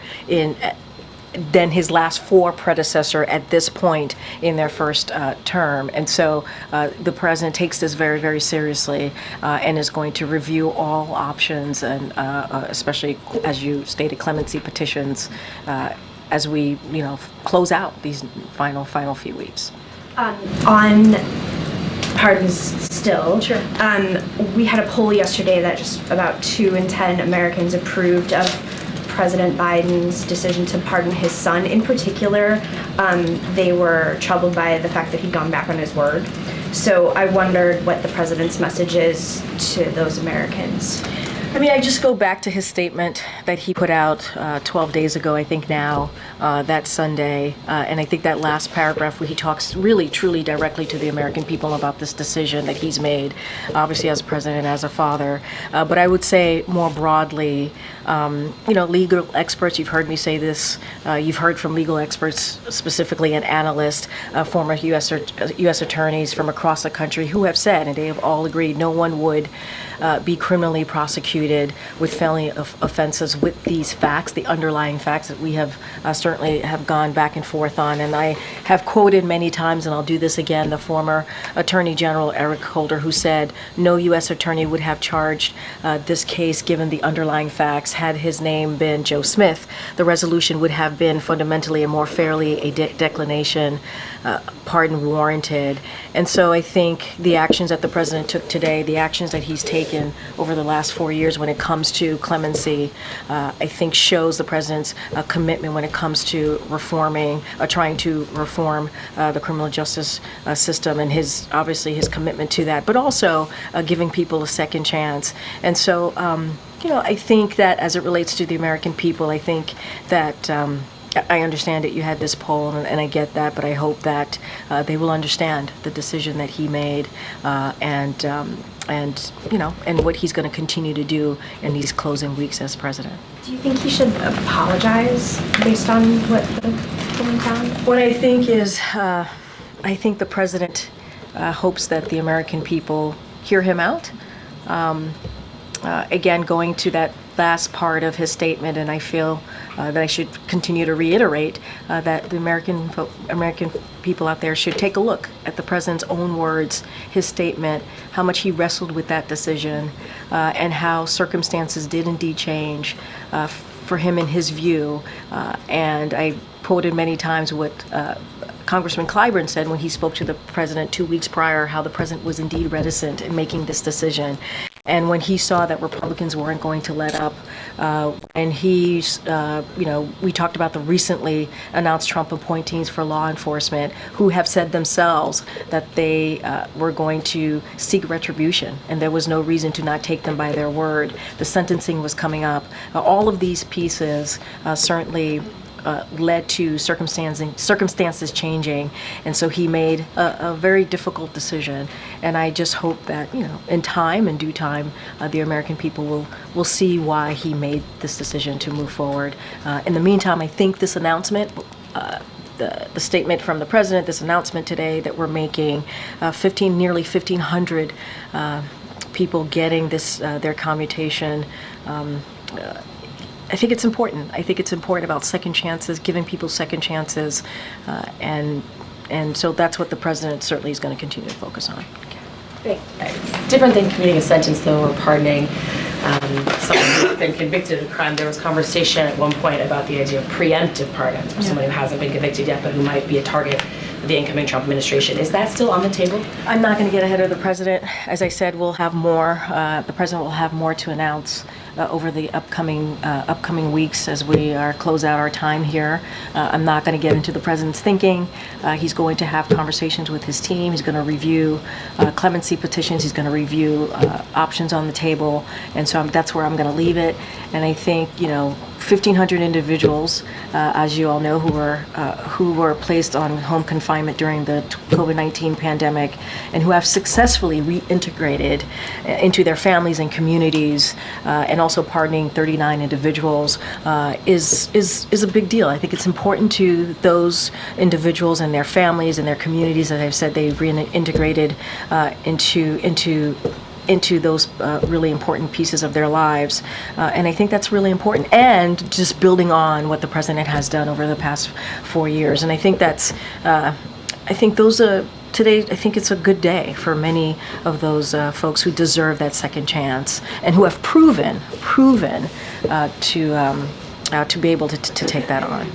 than his last 4 predecessor at this point in their first term. And so the president takes this very, very seriously and is going to review all options, and especially, as you stated, clemency petitions as we, close out these final few weeks. On pardons still, Sure. We had a poll yesterday that just about 2 in 10 Americans approved of President Biden's decision to pardon his son. In particular, they were troubled by the fact that he'd gone back on his word. So I wondered what the president's message is to those Americans. I just go back to his statement that he put out 12 days ago, I think now, that Sunday. And I think that last paragraph where he talks really, truly directly to the American people about this decision that he's made, obviously as a president, as a father. But I would say more broadly, legal experts, you've heard me say this, you've heard from legal experts, specifically and analysts, former U.S. attorneys from across the country who have said, and they have all agreed, no one would be criminally prosecuted with felony offenses with these facts, the underlying facts that we have certainly have gone back and forth on. And I have quoted many times, and I'll do this again, the former Attorney General Eric Holder, who said no U.S. attorney would have charged this case given the underlying facts. Had his name been Joe Smith, the resolution would have been fundamentally and more fairly a declination, pardon warranted. And so I think the actions that the president took today, the actions that he's taken over the last 4 years when it comes to clemency, I think shows the president's commitment when it comes to trying to reform the criminal justice system, and obviously his commitment to that, but also giving people a second chance. And so, I think that as it relates to the American people, I think that I understand that you had this poll, and I get that, but I hope that they will understand the decision that he made, and what he's going to continue to do in these closing weeks as president. Do you think he should apologize based on what the polling found? What I think is, I think the president hopes that the American people hear him out. Again, going to that last part of his statement, and I feel that I should continue to reiterate that the American people out there should take a look at the president's own words, his statement, how much he wrestled with that decision, and how circumstances did indeed change for him in his view. And I quoted many times what Congressman Clyburn said when he spoke to the president 2 weeks prior, how the president was indeed reticent in making this decision. And when he saw that Republicans weren't going to let up, and we talked about the recently announced Trump appointees for law enforcement who have said themselves that they were going to seek retribution, and there was no reason to not take them by their word. The sentencing was coming up. All of these pieces certainly led to circumstances changing, and so he made a very difficult decision. And I just hope that in due time, the American people will see why he made this decision to move forward. In the meantime, I think this announcement, the statement from the president, this announcement today that we're making, nearly 1,500 people getting their commutation. I think it's important. I think it's important about second chances, giving people second chances, and so that's what the president certainly is going to continue to focus on. Different than commuting a sentence, though, or pardoning someone who's been convicted of a crime. There was conversation at one point about the idea of preemptive pardons for someone who hasn't been convicted yet, but who might be a target of the incoming Trump administration. Is that still on the table? I'm not going to get ahead of the president. As I said, we'll have more. The president will have more to announce over the upcoming weeks as we close out our time here. I'm not going to get into the president's thinking. He's going to have conversations with his team. He's going to review clemency petitions. He's going to review options on the table, and so that's where I'm going to leave it. And I think 1,500 individuals, as you all know, who were placed on home confinement during the COVID-19 pandemic, and who have successfully reintegrated into their families and communities, and also pardoning 39 individuals, is a big deal. I think it's important to those individuals and their families and their communities. As I've said, they've reintegrated into those really important pieces of their lives. And I think that's really important. And just building on what the president has done over the past 4 years. And I think today, I think it's a good day for many of those folks who deserve that second chance and who have proven to be able to take that on.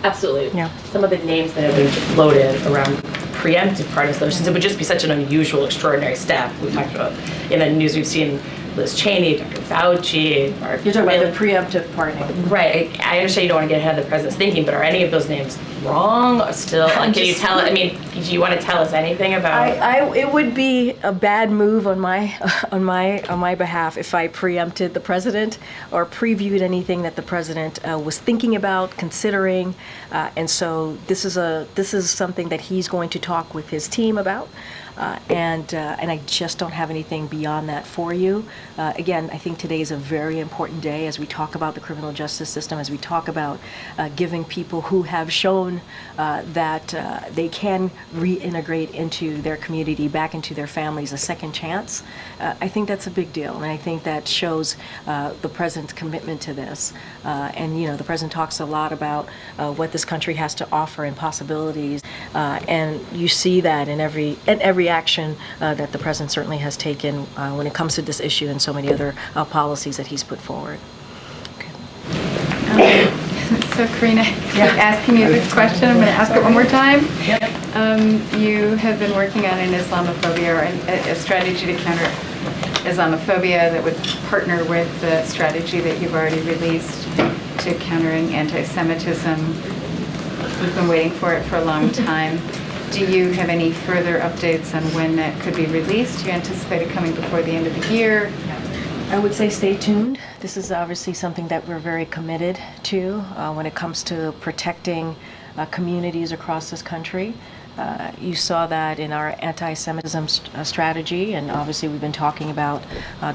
Absolutely. Yeah. Some of the names that have been floated around preemptive pardon solutions, it would just be such an unusual, extraordinary step. We talked about in the news, we've seen Liz Cheney, Dr. Fauci. You're talking about the preemptive pardoning. Right. I understand you don't want to get ahead of the president's thinking, but are any of those names wrong or still? Can you tell? I mean, do you want to tell us anything about? It would be a bad move on my behalf if I preempted the president or previewed anything that the president was thinking about, considering, and so this is something that he's going to talk with his team about. And I just don't have anything beyond that for you. Again, I think today is a very important day as we talk about the criminal justice system, as we talk about giving people who have shown that they can reintegrate into their community, back into their families, a second chance. I think that's a big deal, and I think that shows the president's commitment to this. And the president talks a lot about what this country has to offer and possibilities, and you see that in every action that the president certainly has taken when it comes to this issue and so many other policies that he's put forward. So Karine, asking you this question, I'm going to ask it one more time. You have been working on an Islamophobia or a strategy to counter Islamophobia that would partner with the strategy that you've already released to countering anti-Semitism. We've been waiting for it for a long time. Do you have any further updates on when that could be released? Do you anticipate it coming before the end of the year? I would say stay tuned. This is obviously something that we're very committed to when it comes to protecting communities across this country. You saw that in our anti-Semitism strategy, and obviously we've been talking about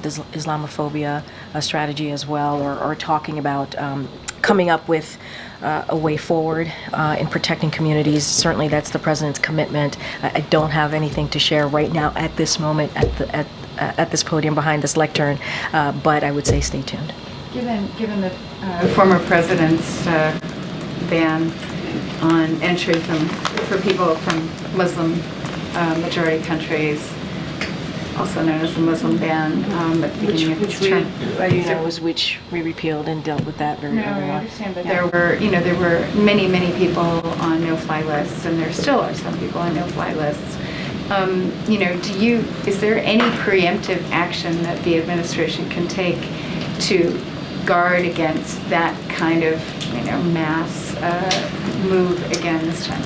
this Islamophobia strategy as well, or talking about coming up with a way forward in protecting communities. Certainly that's the president's commitment. I don't have anything to share right now at this moment at this podium behind this lectern, but I would say stay tuned. Given the former president's ban on entry for people from Muslim majority countries, also known as the Muslim ban, at the beginning of his term. Which we repealed and dealt with that very early on. I understand, but there were many people on no-fly lists, and there still are some people on no-fly lists. Is there any preemptive action that the administration can take to guard against that kind of, mass move again this time?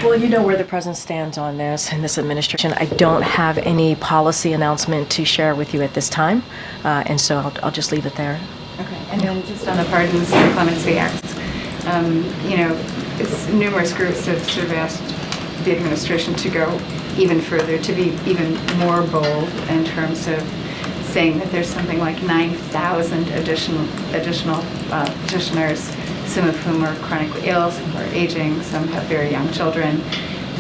Well, you know where the president stands on this in this administration. I don't have any policy announcement to share with you at this time, and so I'll just leave it there. Okay, and then just on the Pardons and Clemency Acts, numerous groups have sort of asked the administration to go even further, to be even more bold in terms of saying that there's something like 9,000 additional petitioners, some of whom are chronically ill, some are aging, some have very young children.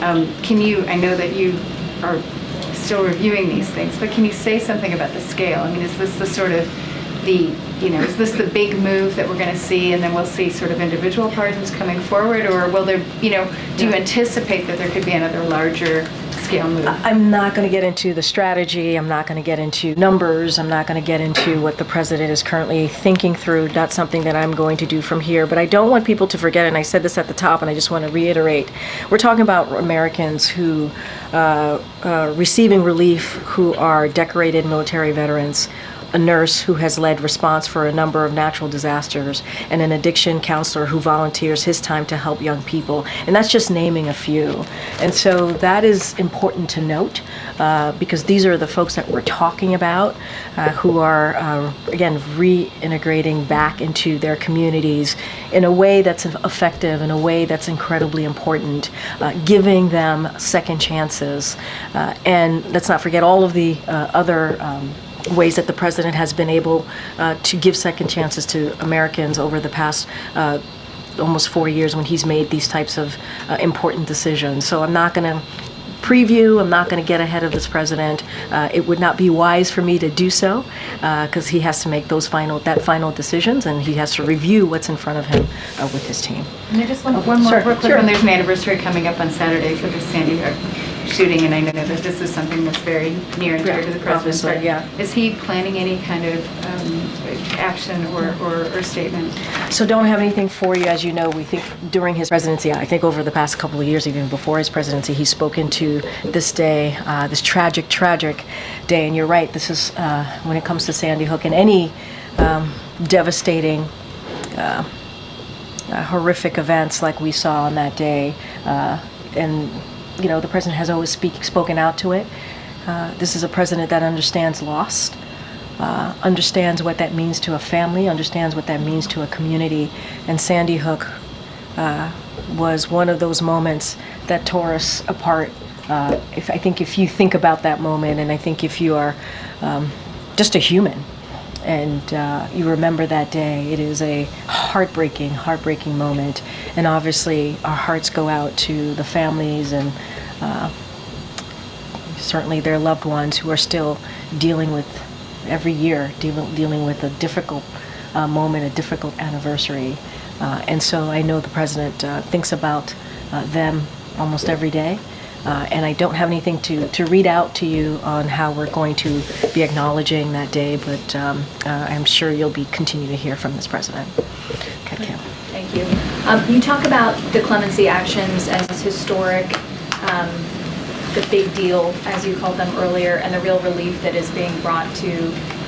I know that you are still reviewing these things, but can you say something about the scale? I mean, is this the sort of is this the big move that we're going to see, and then we'll see sort of individual pardons coming forward, or will there, do you anticipate that there could be another larger scale move? I'm not going to get into the strategy. I'm not going to get into numbers. I'm not going to get into what the president is currently thinking through. Not something that I'm going to do from here. But I don't want people to forget, and I said this at the top, and I just want to reiterate, we're talking about Americans who receiving relief, who are decorated military veterans, a nurse who has led response for a number of natural disasters, and an addiction counselor who volunteers his time to help young people. And that's just naming a few. And so that is important to note because these are the folks that we're talking about who are, again, reintegrating back into their communities in a way that's effective, in a way that's incredibly important, giving them second chances. And let's not forget all of the other ways that the president has been able to give second chances to Americans over the past almost 4 years when he's made these types of important decisions. So I'm not going to preview, I'm not going to get ahead of this president. It would not be wise for me to do so because he has to make those final decisions, and he has to review what's in front of him with his team. And I just want one more real quick one. There's an anniversary coming up on Saturday for the Sandy Hook shooting, and I know that this is something that's very near and dear to the president's heart. Yeah. Is he planning any kind of action or statement? So don't have anything for you. As you know, we think during his presidency, I think over the past couple of years, even before his presidency, he's spoken to this day, this tragic day. And you're right, this is, when it comes to Sandy Hook and any devastating, horrific events like we saw on that day, and you know, the president has always spoken out to it. This is a president that understands loss, understands what that means to a family, understands what that means to a community. And Sandy Hook was one of those moments that tore us apart. I think if you think about that moment, and I think if you are just a human, and you remember that day, it is a heartbreaking moment. And obviously our hearts go out to the families and certainly their loved ones who are still dealing with, every year, dealing with a difficult moment, a difficult anniversary. And so I know the president thinks about them almost every day. And I don't have anything to read out to you on how we're going to be acknowledging that day, but I'm sure you'll continue to hear from this president. Okay, Kim. Thank you. You talk about the clemency actions as historic, the big deal, as you called them earlier, and the real relief that is being brought to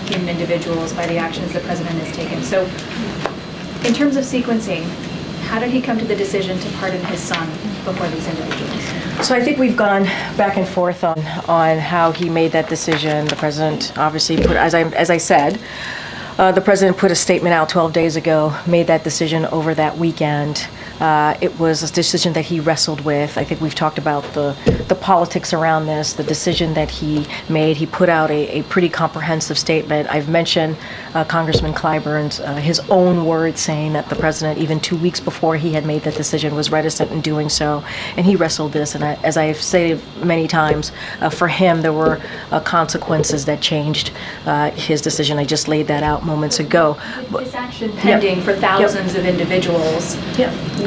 human individuals by the actions the president has taken. So in terms of sequencing, how did he come to the decision to pardon his son before these individuals? So I think we've gone back and forth on how he made that decision. The president obviously put, as I said, the president put a statement out 12 days ago, made that decision over that weekend. It was a decision that he wrestled with. I think we've talked about the politics around this, the decision that he made. He put out a pretty comprehensive statement. I've mentioned Congressman Clyburn's, his own words saying that the president, even 2 weeks before he had made that decision, was reticent in doing so. And he wrestled this. And as I've said many times, for him, there were consequences that changed his decision. I just laid that out moments ago. This action pending for thousands of individuals.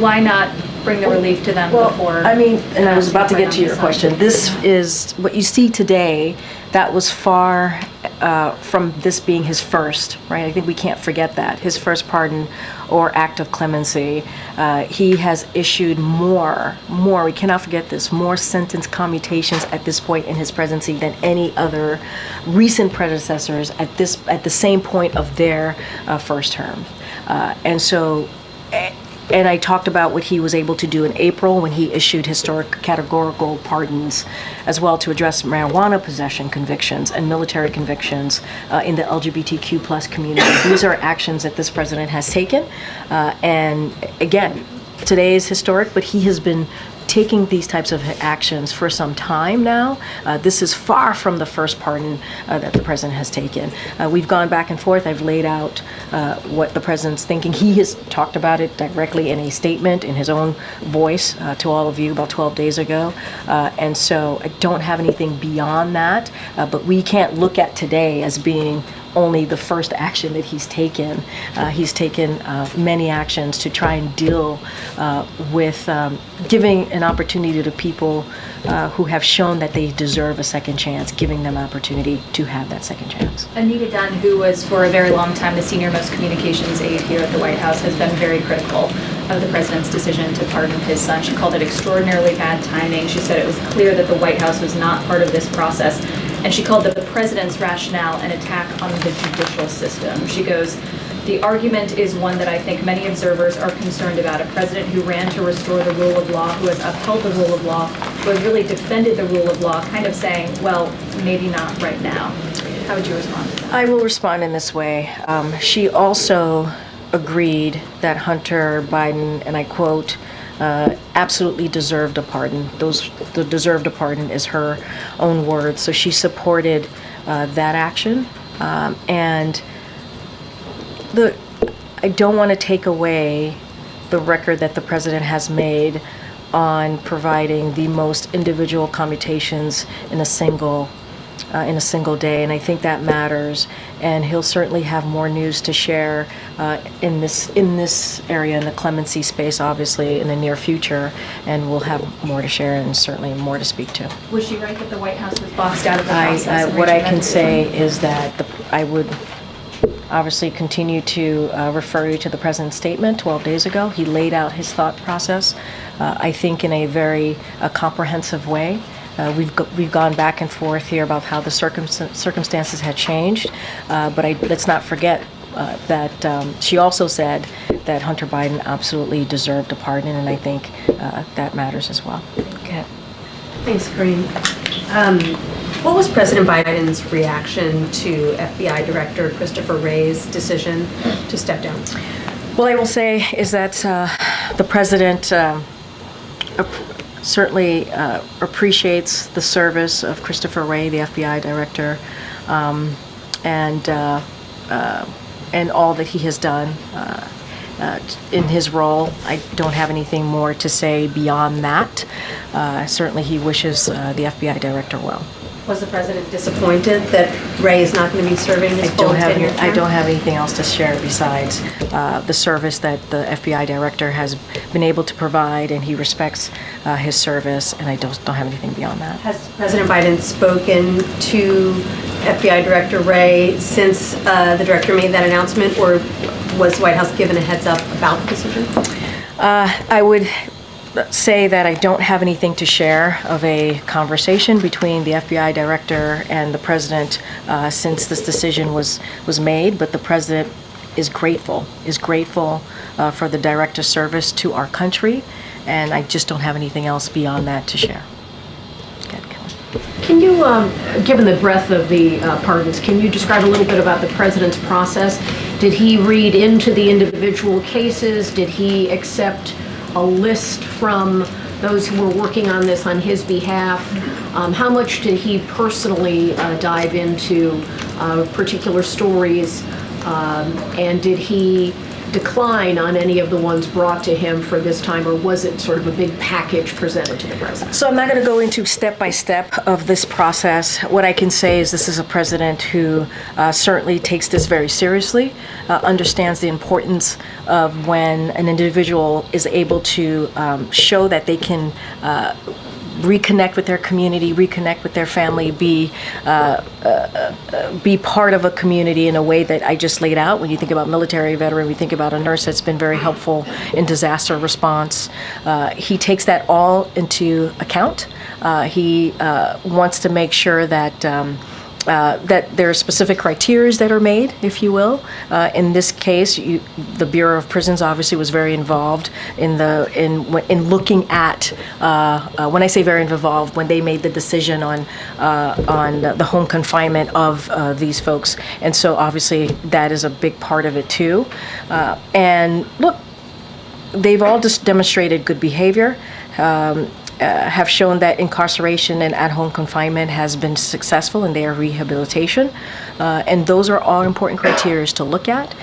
Why not bring the relief to them before? I mean, and I was about to get to your question. This is what you see today. That was far from this being his first, right? I think we can't forget that. His first pardon or act of clemency. He has issued more, we cannot forget this, more sentence commutations at this point in his presidency than any other recent predecessors at the same point of their first term. And I talked about what he was able to do in April when he issued historic categorical pardons as well to address marijuana possession convictions and military convictions in the LGBTQ plus community. These are actions that this president has taken. And again, today is historic, but he has been taking these types of actions for some time now. This is far from the first pardon that the president has taken. We've gone back and forth. I've laid out what the president's thinking. He has talked about it directly in a statement in his own voice to all of you about 12 days ago. And so I don't have anything beyond that, but we can't look at today as being only the first action that he's taken. He's taken many actions to try and deal with giving an opportunity to people who have shown that they deserve a second chance, giving them opportunity to have that second chance. Anita Dunn, who was for a very long time the senior-most communications aide here at the White House, has been very critical of the president's decision to pardon his son. She called it extraordinarily bad timing. She said it was clear that the White House was not part of this process. and she called the president's rationale an attack on the judicial system. She goes, "The argument is one that I think many observers are concerned about. A president who ran to restore the rule of law, who has upheld the rule of law, who has really defended the rule of law," kind of saying, well, maybe not right now. How would you respond to that? I will respond in this way. She also agreed that Hunter Biden, and I quote, absolutely deserved a pardon. The deserved a pardon is her own words. So she supported that action. And I don't want to take away the record that the president has made on providing the most individual commutations in a single day, and I think that matters. And he'll certainly have more news to share in this area, in the clemency space, obviously, in the near future, and we'll have more to share and certainly more to speak to. Was she right that the White House was boxed out of the process? What I can say is that I would obviously continue to refer you to the president's statement 12 days ago. He laid out his thought process, I think, in a very comprehensive way. We've gone back and forth here about how the circumstances had changed, but let's not forget that she also said that Hunter Biden absolutely deserved a pardon, and I think that matters as well. Okay. Thanks, Karine. What was President Biden's reaction to FBI Director Christopher Wray's decision to step down? Well, I will say is that the president certainly appreciates the service of Christopher Wray, the FBI Director, and all that he has done in his role. I don't have anything more to say beyond that. Certainly, he wishes the FBI Director well. Was the president disappointed that Wray is not going to be serving his full tenure term? I don't have anything else to share besides the service that the FBI Director has been able to provide, and he respects his service, and I don't have anything beyond that. Has President Biden spoken to FBI Director Wray since the director made that announcement, or was the White House given a heads up about the decision? I would say that I don't have anything to share of a conversation between the FBI Director and the President since this decision was made, but the President is grateful for the Director's service to our country, and I just don't have anything else beyond that to share. Can you, given the breadth of the pardons, can you describe a little bit about the president's process? Did he read into the individual cases? Did he accept a list from those who were working on this on his behalf? How much did he personally dive into particular stories? And did he decline on any of the ones brought to him for this time, or was it sort of a big package presented to the president? So I'm not going to go into step by step of this process. What I can say is this is a president who certainly takes this very seriously, understands the importance of when an individual is able to show that they can reconnect with their community, reconnect with their family, be part of a community in a way that I just laid out. When you think about military veteran, we think about a nurse that's been very helpful in disaster response. He takes that all into account. He wants to make sure that that there are specific criteria that are made, if you will. In this case, the Bureau of Prisons obviously was very involved in looking at. When I say very involved, when they made the decision on the home confinement of these folks, and so obviously that is a big part of it too. And look, they've all just demonstrated good behavior. Have shown that incarceration and at-home confinement has been successful in their rehabilitation. And those are all important criteria to look at.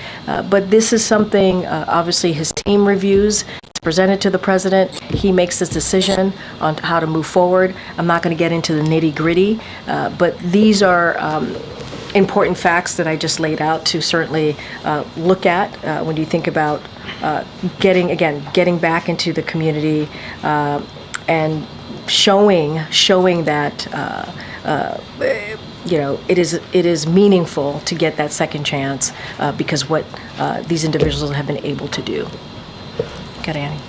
But this is something, obviously, his team reviews. It's presented to the president. He makes this decision on how to move forward. I'm not going to get into the nitty-gritty, but these are important facts that I just laid out to certainly look at when you think about getting back into the community and showing that it is meaningful to get that second chance because what these individuals have been able to do. Got Annie.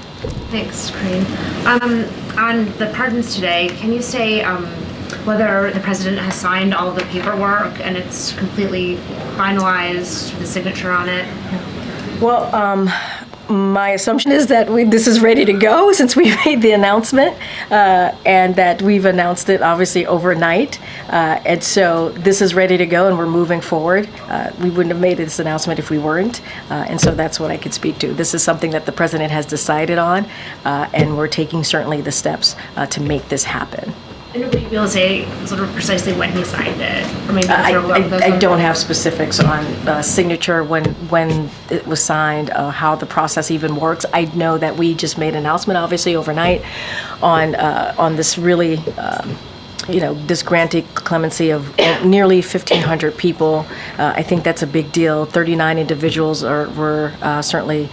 Thanks, Karine. On the pardons today, can you say whether the president has signed all of the paperwork and it's completely finalized, the signature on it? Well, my assumption is that this is ready to go since we made the announcement, and that we've announced it obviously overnight. And so this is ready to go and we're moving forward. We wouldn't have made this announcement if we weren't. And so that's what I could speak to. This is something that the president has decided on, and we're taking certainly the steps to make this happen. And would you be able to say sort of precisely when he signed it? Or maybe sort of I don't have specifics on signature, when it was signed, how the process even works. I know that we just made an announcement, obviously, overnight on this really, this granting clemency of nearly 1,500 people. I think that's a big deal. 39 individuals were certainly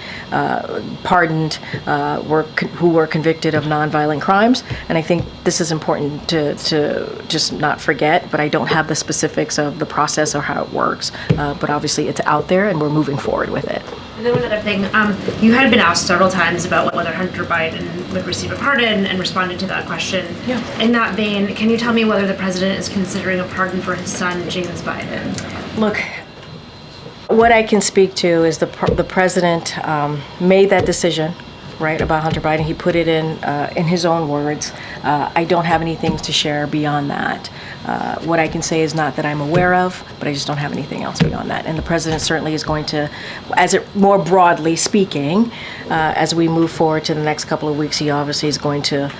pardoned, who were convicted of nonviolent crimes. And I think this is important to just not forget, but I don't have the specifics of the process or how it works. But obviously it's out there and we're moving forward with it. And then one other thing, you had been asked several times about whether Hunter Biden would receive a pardon and responded to that question. Yeah. In that vein, can you tell me whether the president is considering a pardon for his son, James Biden? Look, what I can speak to is the president made that decision, right, about Hunter Biden. He put it in his own words. I don't have anything to share beyond that. What I can say is not that I'm aware of, but I just don't have anything else beyond that. And the president certainly is going to, more broadly speaking, as we move forward to the next couple of weeks, he obviously is going to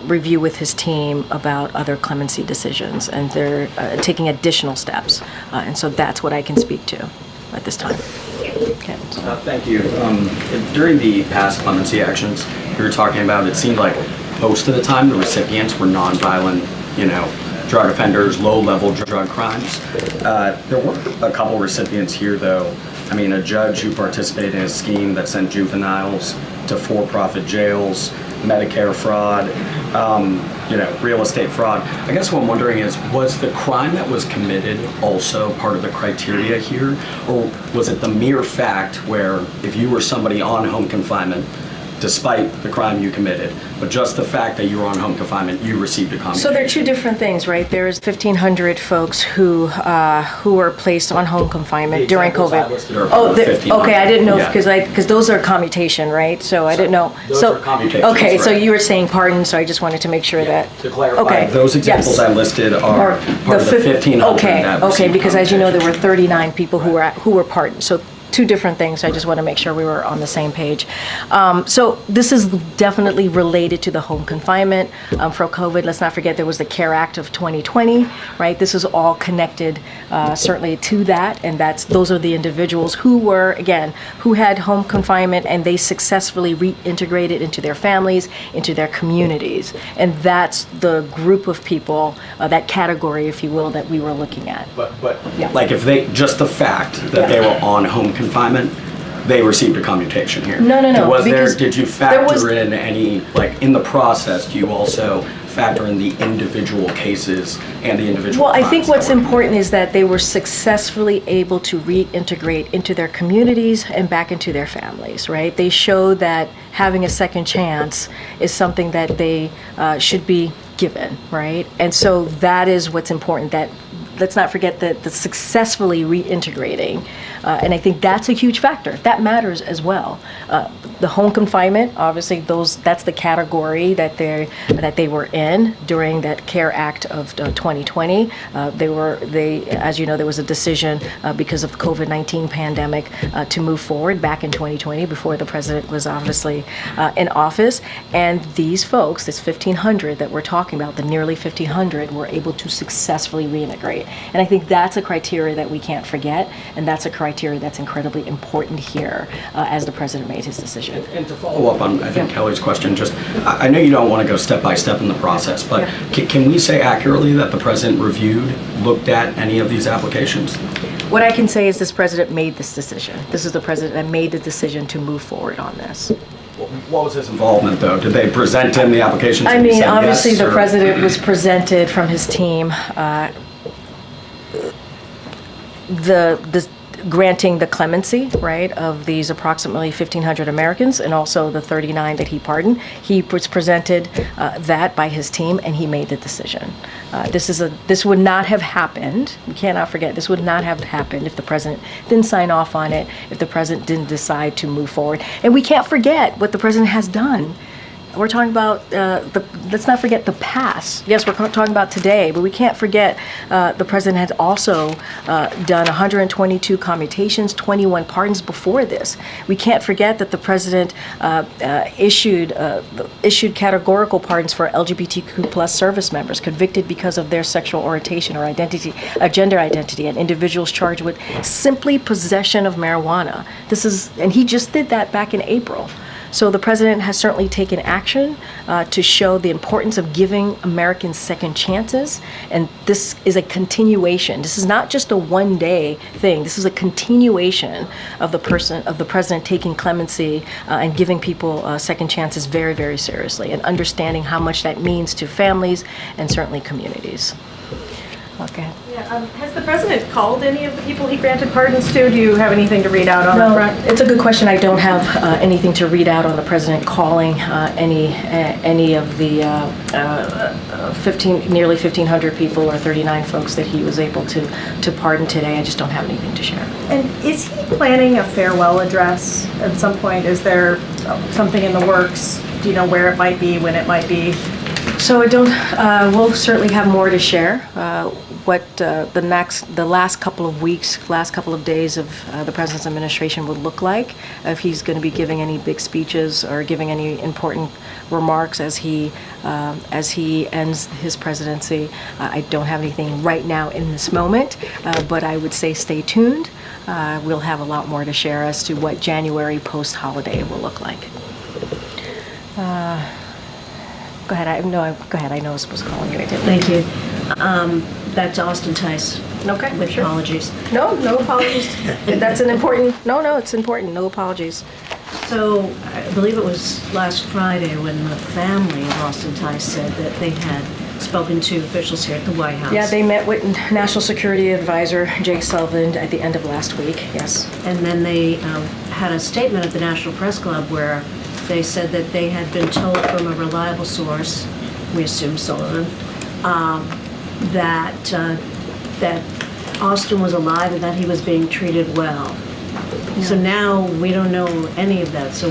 review with his team about other clemency decisions, and they're taking additional steps. And so that's what I can speak to at this time. Okay. Thank you. During the past clemency actions you were talking about, it seemed like most of the time the recipients were nonviolent, drug offenders, low-level drug crimes. There were a couple recipients here, though. I mean, a judge who participated in a scheme that sent juveniles to for-profit jails, Medicare fraud, real estate fraud. I guess what I'm wondering is, was the crime that was committed also part of the criteria here? Or was it the mere fact where if you were somebody on home confinement, despite the crime you committed, but just the fact that you were on home confinement, you received a commutation? So there are two different things, right? There's 1,500 folks who were placed on home confinement during COVID. Okay, I didn't know because those are commutation, right? So I didn't know. Those are commutations. Okay, so right. you were saying pardon, so I just wanted to make sure that. To clarify, okay. Those examples I listed are part of the 1,500. Okay, because as you know, there were 39 people who were pardoned. So two different things. I just want to make sure we were on the same page. So this is definitely related to the home confinement for COVID. Let's not forget there was the CARE Act of 2020, right? This is all connected certainly to that, and those are the individuals who had home confinement and they successfully reintegrated into their families, into their communities, and that's the group of people, that category, if you will, that we were looking at. But like if just the fact that they were on home confinement, they received a commutation here. No. Did you factor in any, in the process, do you also factor in the individual cases and the individual Well, I think what's important is that they were successfully able to reintegrate into their communities and back into their families, right? They showed that having a second chance is something that they should be given, right? And so that is what's important, that let's not forget that the successfully reintegrating, and I think that's a huge factor. That matters as well. The home confinement, obviously, that's the category that they were in during that CARE Act of 2020. As you know, there was a decision because of the COVID-19 pandemic to move forward back in 2020 before the president was obviously in office. And these folks, this 1,500 that we're talking about, the nearly 1,500, were able to successfully reintegrate. And I think that's a criteria that we can't forget, and that's a criteria that's incredibly important here as the president made his decision. And to follow up on, I think, Kelly's question, I know you don't want to go step by step in the process, but can we say accurately that the president looked at any of these applications? What I can say is this president made this decision. This is the president that made the decision to move forward on this. What was his involvement, though? Did they present him the applications? I mean, obviously the president was presented from his team. granting the clemency, right, of these approximately 1,500 Americans and also the 39 that he pardoned. He was presented that by his team, and he made the decision. This would not have happened. We cannot forget, this would not have happened if the president didn't sign off on it, if the president didn't decide to move forward. And we can't forget what the president has done. We're talking about, let's not forget the past. Yes, we're talking about today, but we can't forget the president has also done 122 commutations, 21 pardons before this. We can't forget that the president issued categorical pardons for LGBTQ plus service members convicted because of their sexual orientation or identity, gender identity, and individuals charged with simply possession of marijuana. And he just did that back in April. So the president has certainly taken action to show the importance of giving Americans second chances, and this is a continuation. This is not just a one-day thing. This is a continuation of the president taking clemency and giving people second chances very, very seriously, and understanding how much that means to families and certainly communities. Okay. Yeah, has the president called any of the people he granted pardons to? Do you have anything to read out on that front? It's a good question. I don't have anything to read out on the president calling any of the nearly 1,500 people or 39 folks that he was able to pardon today. I just don't have anything to share. And is he planning a farewell address at some point? Is there something in the works? Do you know where it might be, when it might be? So I don't. We'll certainly have more to share. What the last couple of weeks, last couple of days of the president's administration would look like, if he's going to be giving any big speeches or giving any important remarks as he ends his presidency. I don't have anything right now in this moment, but I would say stay tuned. We'll have a lot more to share as to what January post-holiday will look like. Go ahead. Go ahead. I know I was supposed to call you. I didn't. Thank you. Back to Austin Tice. Okay. With sure. apologies. No apologies. That's an important. No, it's important. No apologies. So I believe it was last Friday when the family of Austin Tice said that they had spoken to officials here at the White House. Yeah, they met with National Security Advisor Jake Sullivan at the end of last week. Yes. And then they had a statement at the National Press Club where they said that they had been told from a reliable source, we assume Sullivan, that Austin was alive and that he was being treated well. Yeah. So now we don't know any of that. So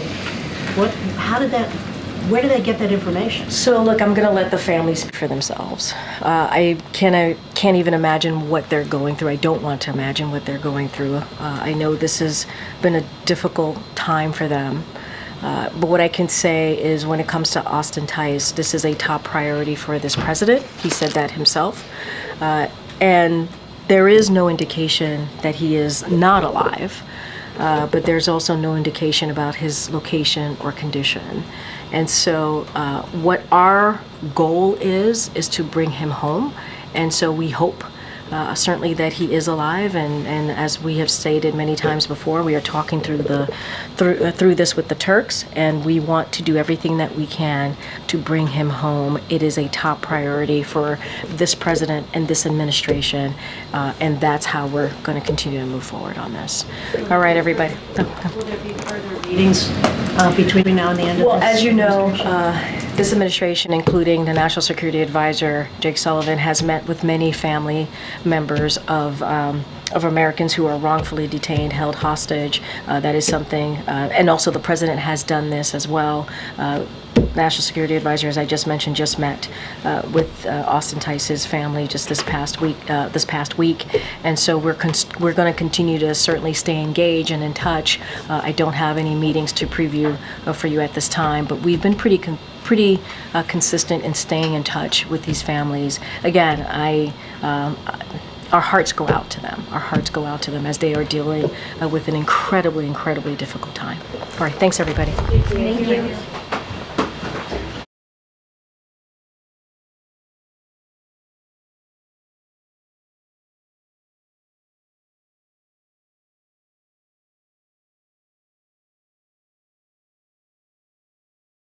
where did they get that information? So look, I'm going to let the family speak for themselves. I can't even imagine what they're going through. I don't want to imagine what they're going through. I know this has been a difficult time for them. But what I can say is when it comes to Austin Tice, this is a top priority for this president. He said that himself. And there is no indication that he is not alive, but there's also no indication about his location or condition. And so what our goal is to bring him home. And so we hope certainly that he is alive, and as we have stated many times before, we are talking through this with the Turks, and we want to do everything that we can to bring him home. It is a top priority for this president and this administration, and that's how we're going to continue to move forward on this. All right, everybody. Will there be further meetings between now and the end of this? Well, as you know, this administration, including the National Security Advisor, Jake Sullivan, has met with many family members of Americans who are wrongfully detained, held hostage. That is something, and also the president has done this as well. National Security Advisor, as I just mentioned, just met with Austin Tice's family just this past week, and so we're going to continue to certainly stay engaged and in touch. I don't have any meetings to preview for you at this time, but we've been pretty consistent in staying in touch with these families. Again, our hearts go out to them. Our hearts go out to them as they are dealing with an incredibly, incredibly difficult time. All right, thanks everybody. Thank you.